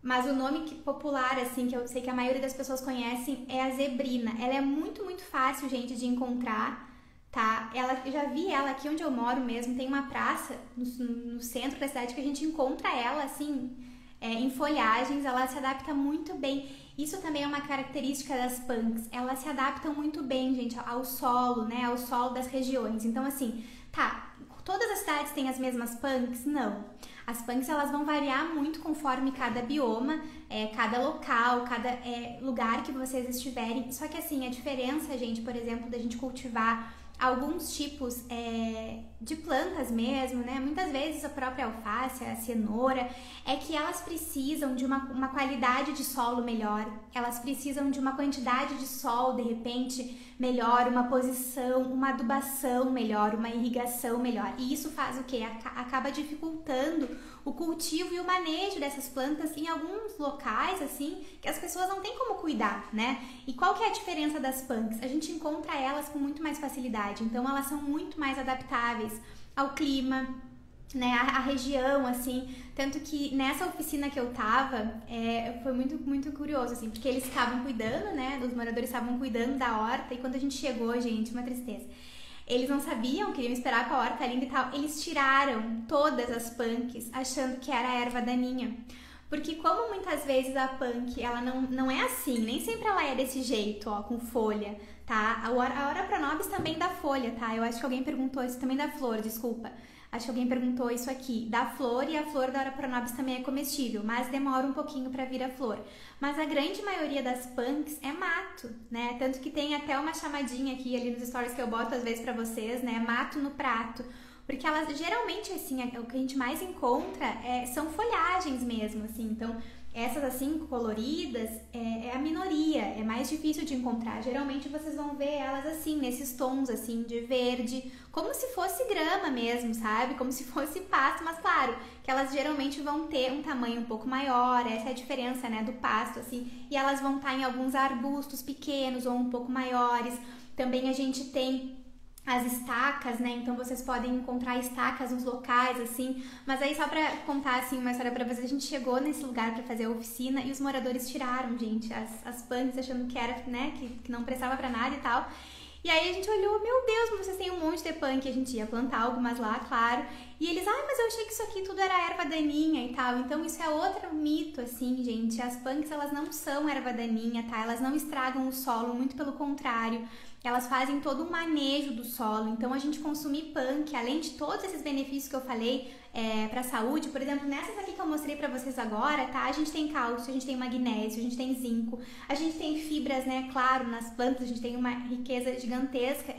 mas o nome popular, assim, que eu sei que a maioria das pessoas conhecem, é a zebrina. Ela é muito, muito fácil, gente, de encontrar, tá? Eu já vi ela aqui onde eu moro mesmo, tem uma praça no centro da cidade que a gente encontra ela, assim, em folhagens, ela se adapta muito bem. Isso também é uma característica das punks, elas se adaptam muito bem, gente, ao solo, né, ao solo das regiões. Então, assim, tá, todas as cidades têm as mesmas punks? Não. As punks, elas vão variar muito conforme cada bioma, cada local, cada lugar que vocês estiverem. Só que, assim, a diferença, gente, por exemplo, da gente cultivar alguns tipos de plantas mesmo, né? Muitas vezes a própria alface, a cenoura, é que elas precisam de uma qualidade de solo melhor, elas precisam de uma quantidade de sol, de repente, melhor, uma posição, uma adubação melhor, uma irrigação melhor. E isso faz o quê? Acaba dificultando o cultivo e o manejo dessas plantas em alguns locais, assim, que as pessoas não têm como cuidar, né? E qual que é a diferença das punks? A gente encontra elas com muito mais facilidade, então elas são muito mais adaptáveis ao clima, né, a região, assim, tanto que nessa oficina que eu tava, foi muito, muito curioso, assim, porque eles estavam cuidando, né, os moradores estavam cuidando da horta, e quando a gente chegou, gente, uma tristeza, eles não sabiam, queriam esperar com a horta linda e tal, eles tiraram todas as punks, achando que era erva daninha. Porque como muitas vezes a punk, ela não é assim, nem sempre ela é desse jeito, ó, com folha, tá? A Ora pronobis também dá folha, tá? Eu acho que alguém perguntou isso, também da flor, desculpa. Acho que alguém perguntou isso aqui, da flor, e a flor da Ora pronobis também é comestível, mas demora um pouquinho pra vir a flor. Mas a grande maioria das punks é mato, né? Tanto que tem até uma chamadinha aqui ali nos stories que eu boto às vezes pra vocês, né? Mato no prato. Porque elas, geralmente, assim, o que a gente mais encontra são folhagens mesmo, assim. Então, essas, assim, coloridas, é a minoria, é mais difícil de encontrar. Geralmente, vocês vão ver elas, assim, nesses tons, assim, de verde, como se fosse grama mesmo, sabe? Como se fosse pasto, mas, claro, que elas geralmente vão ter um tamanho um pouco maior, essa é a diferença, né, do pasto, assim. E elas vão estar em alguns arbustos pequenos ou um pouco maiores. Também a gente tem as estacas, né? Então vocês podem encontrar estacas nos locais, assim. Mas aí só pra contar, assim, uma história pra vocês, a gente chegou nesse lugar pra fazer a oficina e os moradores tiraram, gente, as punks, achando que era, né, que não prestava pra nada e tal. E aí a gente olhou, meu Deus, mas vocês têm um monte de punk, a gente ia plantar algumas lá, claro. E eles, mas eu achei que isso aqui tudo era erva daninha e tal. Então isso é outro mito, assim, gente. As punks, elas não são erva daninha, tá? Elas não estragam o solo, muito pelo contrário. Elas fazem todo um manejo do solo. Então a gente consumir punk, além de todos esses benefícios que eu falei pra saúde, por exemplo, nessas aqui que eu mostrei pra vocês agora, tá? A gente tem cálcio, a gente tem magnésio, a gente tem zinco, a gente tem fibras, né? Claro, nas plantas a gente tem uma riqueza gigantesca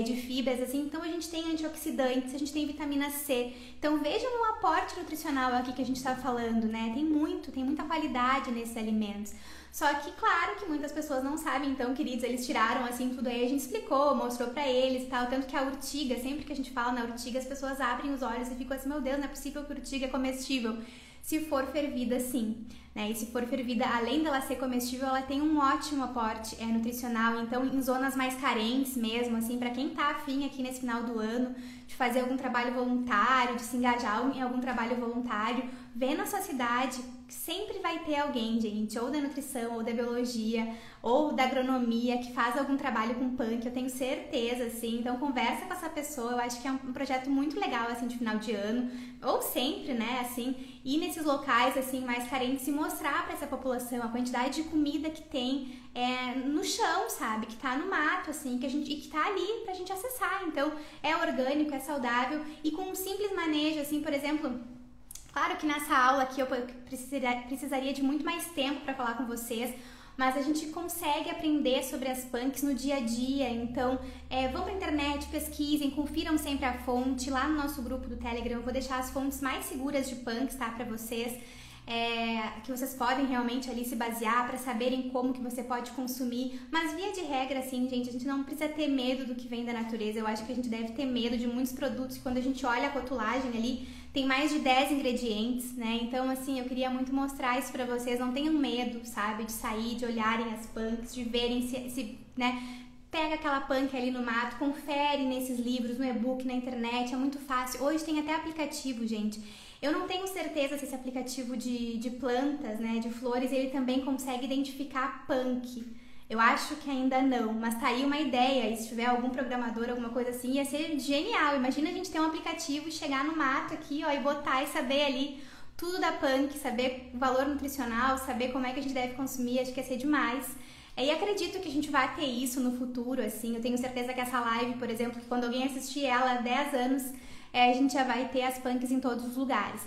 de fibras, assim. Então a gente tem antioxidantes, a gente tem vitamina C. Então vejam o aporte nutricional aqui que a gente tá falando, né? Tem muita qualidade nesses alimentos. Só que, claro, que muitas pessoas não sabem, então, queridos, eles tiraram, assim, tudo aí, a gente explicou, mostrou pra eles e tal, tanto que a urtiga, sempre que a gente fala na urtiga, as pessoas abrem os olhos e ficam assim, meu Deus, não é possível que urtiga é comestível. Se for fervida, sim, né? E se for fervida, além dela ser comestível, ela tem um ótimo aporte nutricional, então, em zonas mais carentes mesmo, assim, pra quem tá afim aqui nesse final do ano, de fazer algum trabalho voluntário, de se engajar em algum trabalho voluntário, vê na sua cidade, sempre vai ter alguém, gente, ou da nutrição, ou da biologia, ou da agronomia, que faz algum trabalho com punk, eu tenho certeza, assim. Então conversa com essa pessoa, eu acho que é um projeto muito legal, assim, de final de ano, ou sempre, né, assim, ir nesses locais, assim, mais carentes e mostrar pra essa população a quantidade de comida que tem no chão, sabe, que tá no mato, assim, e que tá ali pra gente acessar. Então é orgânico, é saudável, e com um simples manejo, assim, por exemplo, claro que nessa aula aqui eu precisaria de muito mais tempo para falar com vocês, mas a gente consegue aprender sobre as punks no dia a dia. Então, vão pra internet, pesquisem, confiram sempre a fonte. Lá no nosso grupo do Telegram eu vou deixar as fontes mais seguras de punks, tá, para vocês. Que vocês podem realmente ali se basear para saberem como que você pode consumir, mas via de regra, assim, gente, a gente não precisa ter medo do que vem da natureza. Eu acho que a gente deve ter medo de muitos produtos que, quando a gente olha a rotulagem ali, tem mais de 10 ingredientes, né? Então, assim, eu queria muito mostrar isso pra vocês. Não tenham medo, sabe, de sair, de olharem as punks, de verem se né, pega aquela punk ali no mato, confere nesses livros, no e-book, na internet, é muito fácil. Hoje tem até aplicativo, gente. Eu não tenho certeza se esse aplicativo de plantas, né, de flores, ele também consegue identificar punk. Eu acho que ainda não, mas tá aí uma ideia, e se tiver algum programador, alguma coisa assim, ia ser genial. Imagina a gente ter um aplicativo e chegar no mato aqui, ó, e botar e saber ali tudo da punk, saber o valor nutricional, saber como é que a gente deve consumir, acho que ia ser demais. E acredito que a gente vai ter isso no futuro, assim, eu tenho certeza que essa live, por exemplo, que quando alguém assistir ela há 10 anos, a gente já vai ter as punks em todos os lugares.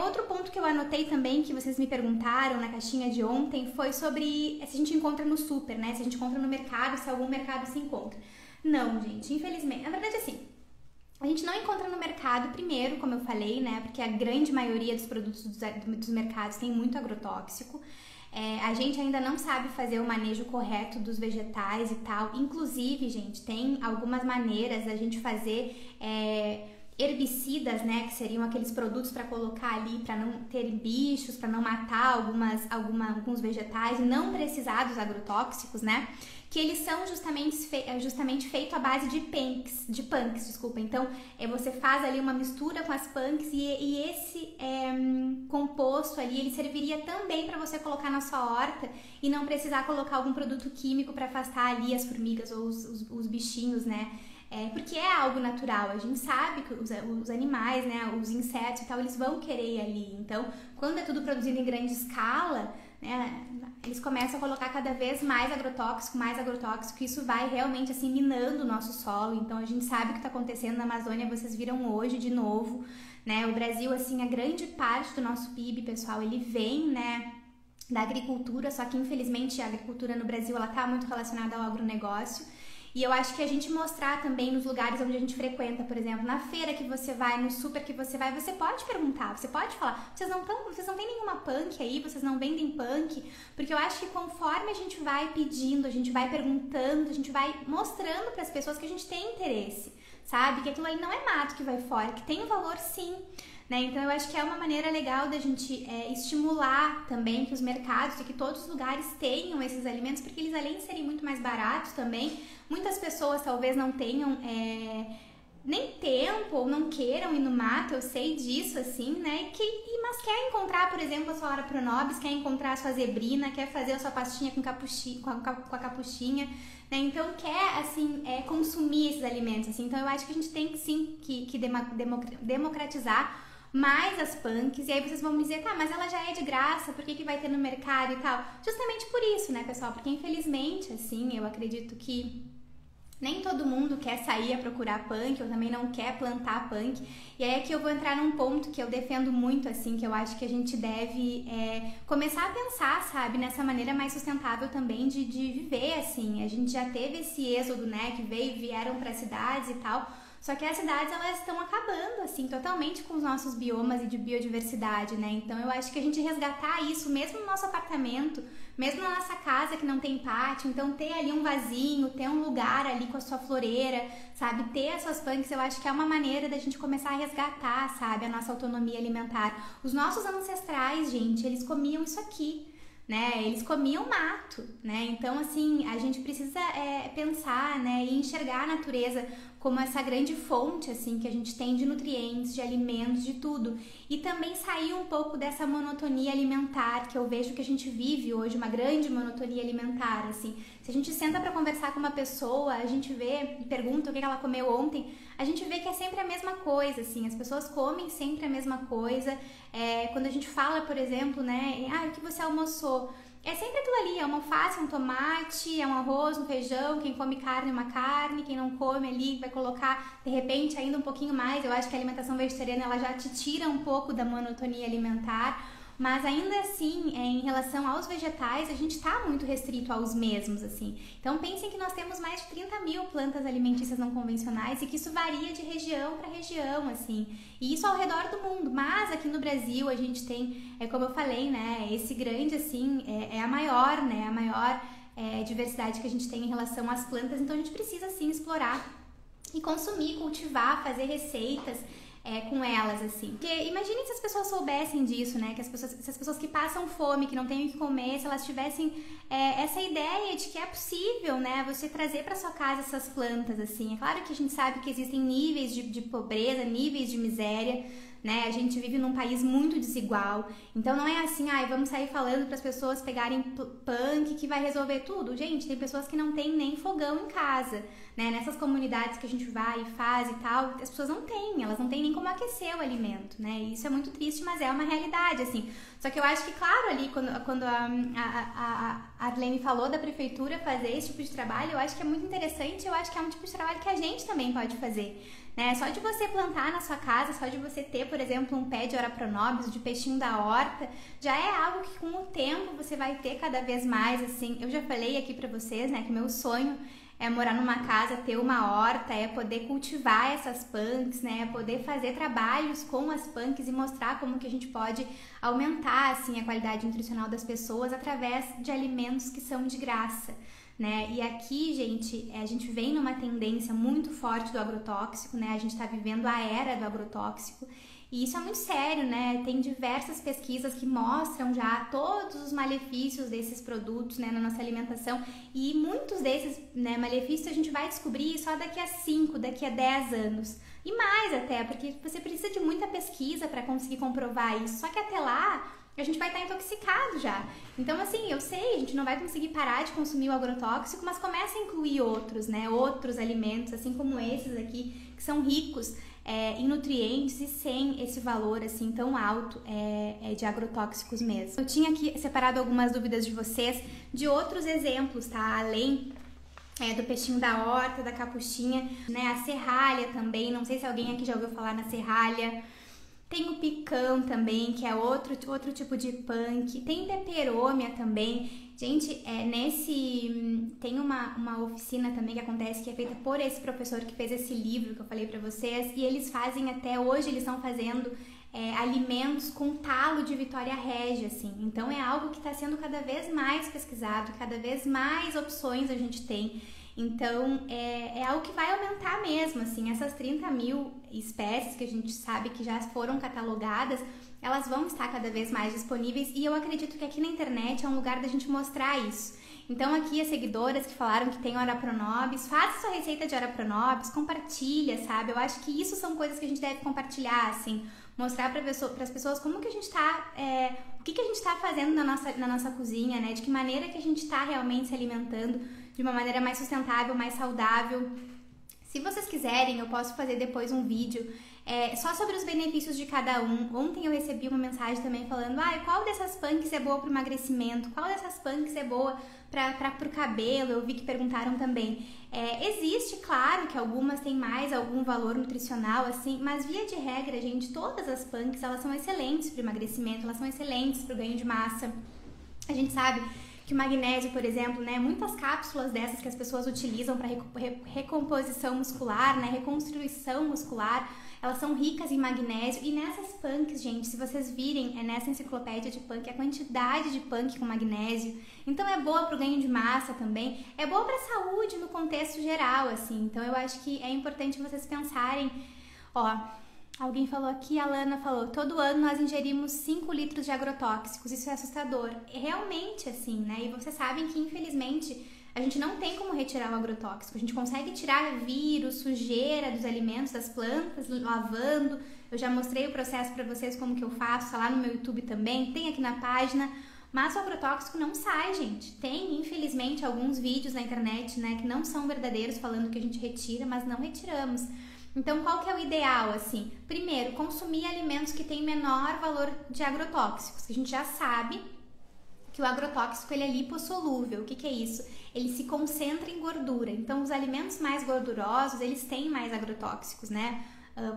Outro ponto que eu anotei também, que vocês me perguntaram na caixinha de ontem, foi sobre se a gente encontra no super, né? Se a gente encontra no mercado, se algum mercado se encontra. Não, gente, infelizmente. Na verdade, assim, a gente não encontra no mercado, primeiro, como eu falei, né? Porque a grande maioria dos produtos dos mercados tem muito agrotóxico. A gente ainda não sabe fazer o manejo correto dos vegetais e tal. Inclusive, gente, tem algumas maneiras da gente fazer herbicidas, né, que seriam aqueles produtos para colocar ali para não ter bichos, para não matar alguns vegetais, não precisar dos agrotóxicos, né, que eles são justamente feito à base de punks, desculpa. Então, você faz ali uma mistura com as punks e esse composto ali, ele serviria também para você colocar na sua horta e não precisar colocar algum produto químico para afastar ali as formigas ou os bichinhos, né. Porque é algo natural, a gente sabe que os animais, né, os insetos e tal, eles vão querer ir ali. Então, quando é tudo produzido em grande escala, né, eles começam a colocar cada vez mais agrotóxico, isso vai realmente assim minando o nosso solo. Então, a gente sabe o que está acontecendo na Amazônia, vocês viram hoje de novo, né, o Brasil, assim, a grande parte do nosso PIB, pessoal, ele vem, né, da agricultura, só que infelizmente a agricultura no Brasil, ela está muito relacionada ao agronegócio. E eu acho que a gente mostrar também nos lugares onde a gente frequenta, por exemplo, na feira que você vai, no super que você vai, você pode perguntar, você pode falar, vocês não têm nenhuma punk aí, vocês não vendem punk? Porque eu acho que conforme a gente vai pedindo, a gente vai perguntando, a gente vai mostrando para as pessoas que a gente tem interesse, sabe? Que aquilo aí não é mato que vai fora, que tem um valor sim. Né? Então eu acho que é uma maneira legal da gente estimular também que os mercados e que todos os lugares tenham esses alimentos, porque eles, além de serem muito mais baratos também, muitas pessoas talvez não tenham nem tempo ou não queiram ir no mato, eu sei disso, assim, né? Mas quer encontrar, por exemplo, a sua Ora Pronobis, quer encontrar a sua zebrina, quer fazer a sua pastinha com a capuchinha, né? Então quer, assim, consumir esses alimentos, assim. Então eu acho que a gente tem sim que democratizar mais as punks, e aí vocês vão me dizer, tá, mas ela já é de graça, por que vai ter no mercado e tal? Justamente por isso, né, pessoal? Porque infelizmente, assim, eu acredito que nem todo mundo quer sair a procurar punk, ou também não quer plantar punk. E aí é que eu vou entrar num ponto que eu defendo muito, assim, que eu acho que a gente deve começar a pensar, sabe, nessa maneira mais sustentável também de viver, assim. A gente já teve esse êxodo, né, que vieram para cidades e tal. Só que as cidades, elas estão acabando, assim, totalmente com os nossos biomas e de biodiversidade, né? Então, eu acho que a gente resgatar isso, mesmo no nosso apartamento, mesmo na nossa casa que não tem pátio, então ter ali um vasinho, ter um lugar ali com a sua floreira, sabe? Ter as suas punks, eu acho que é uma maneira da gente começar a resgatar, sabe? A nossa autonomia alimentar. Os nossos ancestrais, gente, eles comiam isso aqui, né? Eles comiam mato, né? Então, assim, a gente precisa pensar, né? E enxergar a natureza como essa grande fonte, assim, que a gente tem de nutrientes, de alimentos, de tudo. E também sair um pouco dessa monotonia alimentar, que eu vejo que a gente vive hoje, uma grande monotonia alimentar, assim. Se a gente senta para conversar com uma pessoa, a gente vê e pergunta o que ela comeu ontem, a gente vê que é sempre a mesma coisa, assim. As pessoas comem sempre a mesma coisa. Quando a gente fala, por exemplo, né, o que você almoçou? É sempre aquilo ali, é uma alface, um tomate, é um arroz, um feijão, quem come carne, uma carne, quem não come ali vai colocar, de repente, ainda um pouquinho mais. Eu acho que a alimentação vegetariana, ela já te tira um pouco da monotonia alimentar, mas ainda assim, em relação aos vegetais, a gente está muito restrito aos mesmos, assim. Então pensem que nós temos mais de 30 mil plantas alimentícias não convencionais e que isso varia de região para região, assim. E isso ao redor do mundo, mas aqui no Brasil a gente tem, como eu falei, né, esse grande, assim, é a maior, né, a maior diversidade que a gente tem em relação às plantas, então a gente precisa, sim, explorar e consumir, cultivar, fazer receitas, com elas, assim. Porque imaginem se as pessoas soubessem disso, né? Se as pessoas que passam fome, que não têm o que comer, se elas tivessem essa ideia de que é possível, né? Você trazer para sua casa essas plantas, assim. É claro que a gente sabe que existem níveis de pobreza, níveis de miséria, né? A gente vive num país muito desigual, então não é assim, vamos sair falando para as pessoas pegarem punk que vai resolver tudo. Gente, tem pessoas que não têm nem fogão em casa, né? Nessas comunidades que a gente vai e faz e tal, as pessoas não têm, elas não têm nem como aquecer o alimento, né? E isso é muito triste, mas é uma realidade, assim. Só que eu acho que, claro, ali, quando a Arlene falou da prefeitura fazer esse tipo de trabalho, eu acho que é muito interessante, eu acho que é um tipo de trabalho que a gente também pode fazer, né? Só de você plantar na sua casa, só de você ter, por exemplo, um pé de Ora Pronobis, de peixinho da horta, já é algo que com o tempo você vai ter cada vez mais, assim. Eu já falei aqui pra vocês, né, que meu sonho é morar numa casa, ter uma horta, é poder cultivar essas punks, né, é poder fazer trabalhos com as punks e mostrar como que a gente pode aumentar, assim, a qualidade nutricional das pessoas através de alimentos que são de graça, né? E aqui, gente, a gente vem numa tendência muito forte do agrotóxico, né? A gente está vivendo a era do agrotóxico e isso é muito sério, né? Tem diversas pesquisas que mostram já todos os malefícios desses produtos, né, na nossa alimentação, e muitos desses, né, malefícios a gente vai descobrir só daqui a 5, daqui a 10 anos. E mais até, porque você precisa de muita pesquisa para conseguir comprovar isso. Só que até lá a gente vai estar intoxicado já. Então, assim, eu sei, a gente não vai conseguir parar de consumir o agrotóxico, mas começa a incluir outros, né? Outros alimentos, assim como esses aqui, que são ricos em nutrientes e sem esse valor, assim, tão alto de agrotóxicos mesmo. Eu tinha aqui separado algumas dúvidas de vocês de outros exemplos, tá? Além do peixinho da horta, da capuchinha, né? A serralha também, não sei se alguém aqui já ouviu falar na serralha. Tem o picão também, que é outro tipo de punk. Tem peperômia também. Gente, tem uma oficina também que acontece, que é feita por esse professor que fez esse livro que eu falei pra vocês. E eles fazem, até hoje, eles estão fazendo alimentos com talo de Vitória Régia, assim. Então é algo que está sendo cada vez mais pesquisado, cada vez mais opções a gente tem. Então, é algo que vai aumentar mesmo, assim, essas 30 mil espécies que a gente sabe que já foram catalogadas, elas vão estar cada vez mais disponíveis e eu acredito que aqui na internet é um lugar da gente mostrar isso. Então, aqui as seguidoras que falaram que tem Ora Pronobis, faça sua receita de Ora Pronobis, compartilha, sabe? Eu acho que isso são coisas que a gente deve compartilhar, assim, mostrar para as pessoas como que a gente tá, o que a gente está fazendo na nossa cozinha, né? De que maneira que a gente está realmente se alimentando de uma maneira mais sustentável, mais saudável. Se vocês quiserem, eu posso fazer depois um vídeo só sobre os benefícios de cada um. Ontem eu recebi uma mensagem também falando, qual dessas punks é boa para o emagrecimento? Qual dessas punks é boa para o cabelo? Eu vi que perguntaram também. Existe, claro, que algumas têm mais algum valor nutricional, assim, mas via de regra, gente, todas as punks, elas são excelentes para o emagrecimento, elas são excelentes para o ganho de massa. A gente sabe que o magnésio, por exemplo, né, muitas cápsulas dessas que as pessoas utilizam para recomposição muscular, né, reconstrução muscular, elas são ricas em magnésio. E nessas punks, gente, se vocês virem nessa enciclopédia de punk, a quantidade de punk com magnésio, então é boa para o ganho de massa também, é boa para a saúde no contexto geral, assim. Então eu acho que é importante vocês pensarem, alguém falou aqui, a Lana falou, todo ano nós ingerimos 5 litros de agrotóxicos, isso é assustador. É realmente assim, né? E vocês sabem que, infelizmente, a gente não tem como retirar o agrotóxico. A gente consegue tirar vírus, sujeira dos alimentos, das plantas, lavando. Eu já mostrei o processo para vocês como que eu faço, tá lá no meu YouTube também, tem aqui na página. Mas o agrotóxico não sai, gente. Tem, infelizmente, alguns vídeos na internet, né, que não são verdadeiros, falando que a gente retira, mas não retiramos. Então, qual que é o ideal, assim? Primeiro, consumir alimentos que têm menor valor de agrotóxicos. A gente já sabe que o agrotóxico ele é lipossolúvel. O que que é isso? Ele se concentra em gordura. Então, os alimentos mais gordurosos, eles têm mais agrotóxicos, né?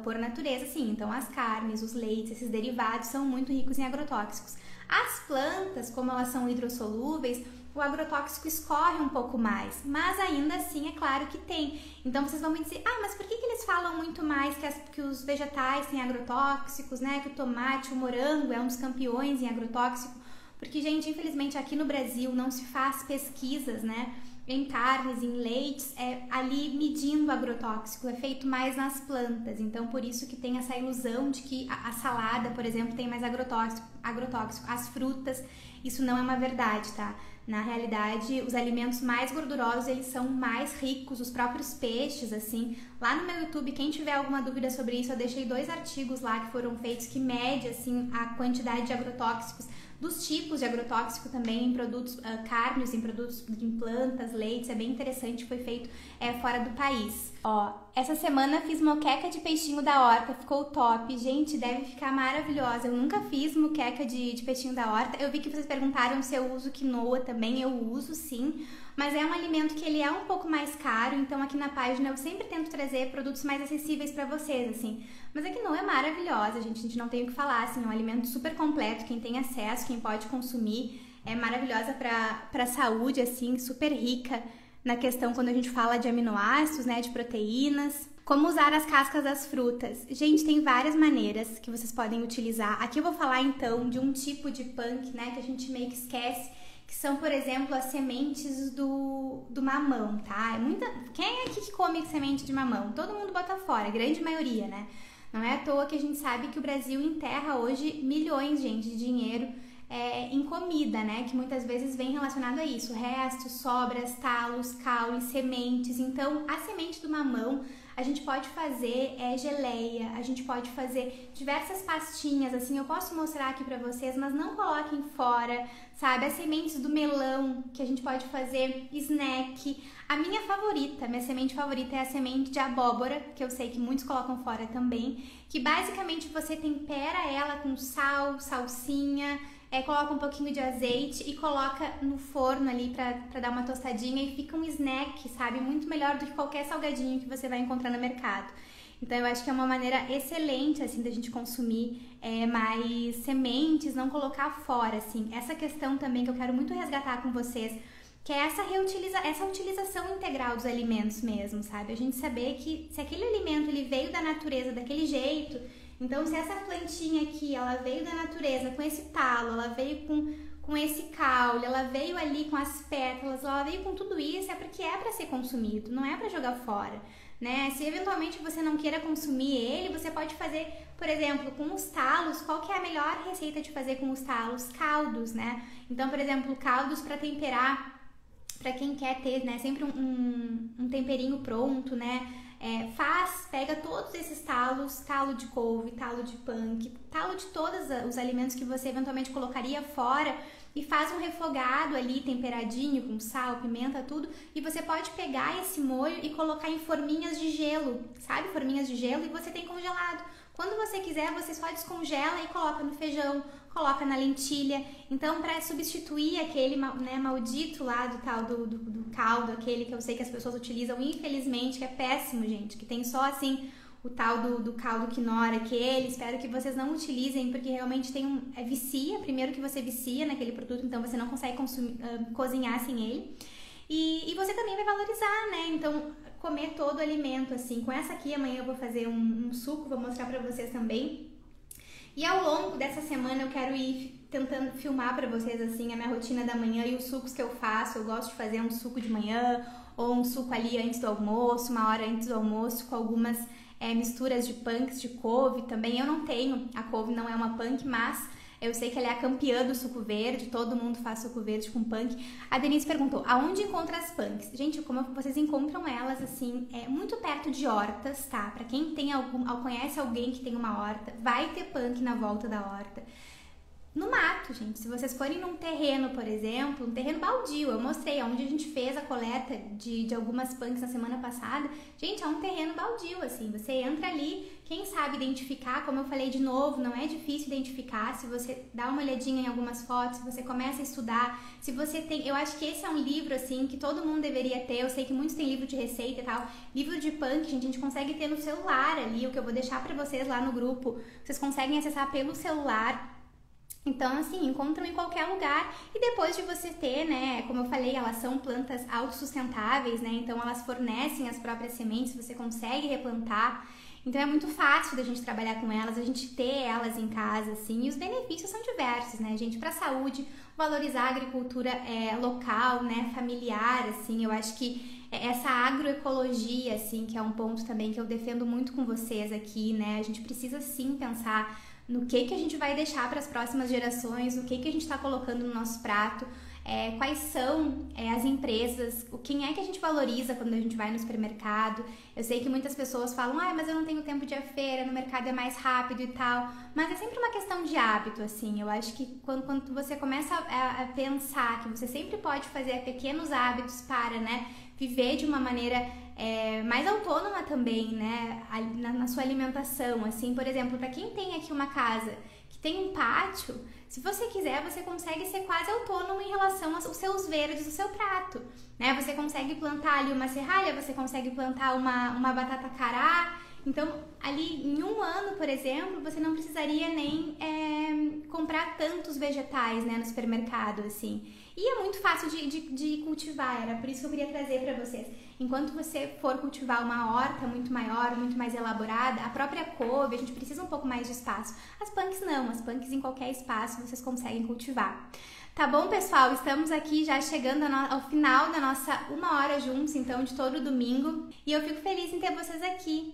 Por natureza, sim. Então, as carnes, os leites, esses derivados são muito ricos em agrotóxicos. As plantas, como elas são hidrossolúveis, o agrotóxico escorre um pouco mais, mas ainda assim é claro que tem. Então vocês vão me dizer, mas por que eles falam muito mais que os vegetais têm agrotóxicos, né? Que o tomate, o morango é um dos campeões em agrotóxico? Porque, gente, infelizmente aqui no Brasil não se faz pesquisas, né, em carnes, em leites, ali medindo agrotóxico, é feito mais nas plantas. Então, por isso que tem essa ilusão de que a salada, por exemplo, tem mais agrotóxico. As frutas, isso não é uma verdade, tá? Na realidade, os alimentos mais gordurosos, eles são mais ricos, os próprios peixes, assim. Lá no meu YouTube, quem tiver alguma dúvida sobre isso, eu deixei 2 artigos lá que foram feitos que mede, assim, a quantidade de agrotóxicos, dos tipos de agrotóxico também em produtos cárneos, em produtos em plantas, leites, é bem interessante, foi feito fora do país. Ó, essa semana fiz moqueca de peixinho da horta, ficou top, gente, deve ficar maravilhosa. Eu nunca fiz moqueca de peixinho da horta. Eu vi que vocês perguntaram se eu uso quinoa também, eu uso sim, mas é um alimento que ele é um pouco mais caro, então aqui na página eu sempre tento trazer produtos mais acessíveis pra vocês, assim. Mas a quinoa é maravilhosa, gente, a gente não tem o que falar, assim, é um alimento super completo, quem tem acesso, quem pode consumir, é maravilhosa pra saúde, assim, super rica na questão quando a gente fala de aminoácidos, né, de proteínas. Como usar as cascas das frutas? Gente, tem várias maneiras que vocês podem utilizar. Aqui eu vou falar então de um tipo de punk, né, que a gente meio que esquece, que são, por exemplo, as sementes do mamão, tá? Quem é aqui que come semente de mamão? Todo mundo bota fora, a grande maioria, né? Não é à toa que a gente sabe que o Brasil enterra hoje milhões, gente, de dinheiro em comida, né? Que muitas vezes vem relacionado a isso, restos, sobras, talos, caules, sementes. Então, a semente do mamão a gente pode fazer geleia, a gente pode fazer diversas pastinhas, assim, eu posso mostrar aqui pra vocês, mas não coloquem fora, sabe? As sementes do melão, que a gente pode fazer snack. A minha semente favorita é a semente de abóbora, que eu sei que muitos colocam fora também, que basicamente você tempera ela com sal, salsinha, coloca um pouquinho de azeite e coloca no forno ali pra dar uma tostadinha e fica um snack, sabe? Muito melhor do que qualquer salgadinho que você vai encontrar no mercado. Então eu acho que é uma maneira excelente, assim, da gente consumir mais sementes, não colocar fora, assim. Essa questão também que eu quero muito resgatar com vocês, que é essa utilização integral dos alimentos mesmo, sabe? A gente saber que se aquele alimento ele veio da natureza daquele jeito, então se essa plantinha aqui, ela veio da natureza com esse talo, ela veio com esse caule, ela veio ali com as pétalas, ela veio com tudo isso, é porque é para ser consumido, não é para jogar fora, né? Se eventualmente você não queira consumir ele, você pode fazer, por exemplo, com os talos. Qual que é a melhor receita de fazer com os talos? Caldos, né? Então, por exemplo, caldos para temperar, para quem quer ter, né, sempre um temperinho pronto, né? Pega todos esses talos, talo de couve, talo de punk, talo de todos os alimentos que você eventualmente colocaria fora e faz um refogado ali, temperadinho, com sal, pimenta, tudo, e você pode pegar esse molho e colocar em forminhas de gelo, sabe? Forminhas de gelo, e você tem congelado. Quando você quiser, você só descongela e coloca no feijão, coloca na lentilha. Então, para substituir aquele, né, maldito lá do tal do caldo, aquele que eu sei que as pessoas utilizam, infelizmente, que é péssimo, gente, que tem só assim o tal do caldo quinoa, aquele, espero que vocês não utilizem, porque realmente vicia, primeiro que você vicia naquele produto, então você não consegue cozinhar sem ele. E você também vai valorizar, né? Então, comer todo o alimento, assim. Com essa aqui, amanhã eu vou fazer um suco, vou mostrar pra vocês também. E ao longo dessa semana eu quero ir tentando filmar pra vocês, assim, a minha rotina da manhã e os sucos que eu faço. Eu gosto de fazer um suco de manhã ou um suco ali antes do almoço, uma hora antes do almoço, com algumas misturas de punks, de couve também. Eu não tenho, a couve não é uma punk, mas eu sei que ela é a campeã do suco verde, todo mundo faz suco verde com punk. A Denise perguntou, aonde encontra as punks? Gente, como vocês encontram elas, assim, muito perto de hortas, tá? Pra quem conhece alguém que tem uma horta, vai ter punk na volta da horta. No mato, gente, se vocês forem num terreno, por exemplo, um terreno baldio, eu mostrei onde a gente fez a coleta de algumas punks na semana passada, gente, é um terreno baldio, assim, você entra ali, quem sabe identificar, como eu falei de novo, não é difícil identificar, se você dá uma olhadinha em algumas fotos, se você começa a estudar, se você tem, eu acho que esse é um livro, assim, que todo mundo deveria ter, eu sei que muitos têm livro de receita e tal, livro de punk, gente, a gente consegue ter no celular ali, o que eu vou deixar pra vocês lá no grupo, vocês conseguem acessar pelo celular. Então, assim, encontram em qualquer lugar e depois de você ter, né, como eu falei, elas são plantas autossustentáveis, né, então elas fornecem as próprias sementes, você consegue replantar. Então é muito fácil da gente trabalhar com elas, a gente ter elas em casa, assim, e os benefícios são diversos, né, gente? Para a saúde, valorizar a agricultura local, né, familiar, assim, eu acho que essa agroecologia, assim, que é um ponto também que eu defendo muito com vocês aqui, né, a gente precisa sim pensar no que a gente vai deixar para as próximas gerações, no que a gente está colocando no nosso prato, quais são as empresas, quem é que a gente valoriza quando a gente vai no supermercado. Eu sei que muitas pessoas falam, mas eu não tenho tempo de ir à feira, no mercado é mais rápido e tal, mas é sempre uma questão de hábito, assim. Eu acho que quando você começa a pensar que você sempre pode fazer pequenos hábitos para, né, viver de uma maneira mais autônoma também, né, na sua alimentação, assim, por exemplo, para quem tem aqui uma casa que tem um pátio, se você quiser, você consegue ser quase autônomo em relação aos seus verdes do seu prato, né, você consegue plantar ali uma serralha, você consegue plantar uma batata cará, então ali em um ano, por exemplo, você não precisaria nem comprar tantos vegetais, né, no supermercado, assim. E é muito fácil de cultivar, era por isso que eu queria trazer para vocês. Enquanto você for cultivar uma horta muito maior, muito mais elaborada, a própria couve, a gente precisa um pouco mais de espaço. As punks não, as punks em qualquer espaço vocês conseguem cultivar. Tá bom, pessoal? Estamos aqui já chegando ao final da nossa 1 hora juntos, então, de todo domingo. E eu fico feliz em ter vocês aqui.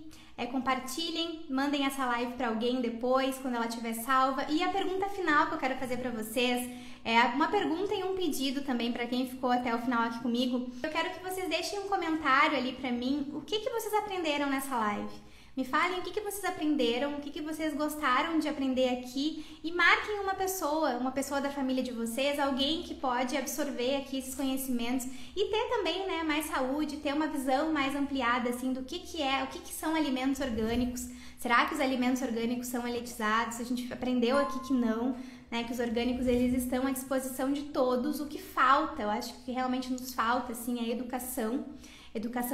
Compartilhem, mandem essa live para alguém depois, quando ela estiver salva. E a pergunta final que eu quero fazer para vocês é uma pergunta e um pedido também para quem ficou até o final aqui comigo. Eu quero que vocês deixem um comentário ali para mim, o que vocês aprenderam nessa live. Me falem o que vocês aprenderam, o que vocês gostaram de aprender aqui e marquem uma pessoa da família de vocês, alguém que pode absorver aqui esses conhecimentos e ter também, né, mais saúde, ter uma visão mais ampliada, assim, do que são alimentos orgânicos. Será que os alimentos orgânicos são elitizados? A gente aprendeu aqui que não, né, que os orgânicos eles estão à disposição de todos. O que falta, eu acho que realmente nos falta, assim, é a educação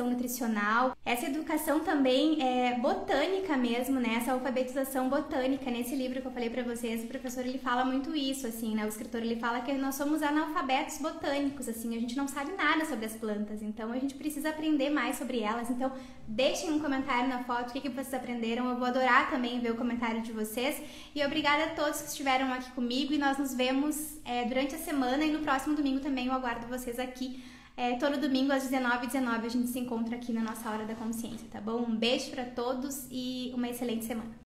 nutricional, essa educação também botânica mesmo, né? Essa alfabetização botânica. Nesse livro que eu falei pra vocês, o professor ele fala muito isso, assim, né? O escritor ele fala que nós somos analfabetos botânicos, assim, a gente não sabe nada sobre as plantas, então a gente precisa aprender mais sobre elas. Então deixem um comentário na foto, o que vocês aprenderam, eu vou adorar também ver o comentário de vocês. E obrigada a todos que estiveram aqui comigo e nós nos vemos durante a semana e no próximo domingo também eu aguardo vocês aqui. Todo domingo às 19h19 a gente se encontra aqui na nossa Hora da Consciência, tá bom? Um beijo pra todos e uma excelente semana.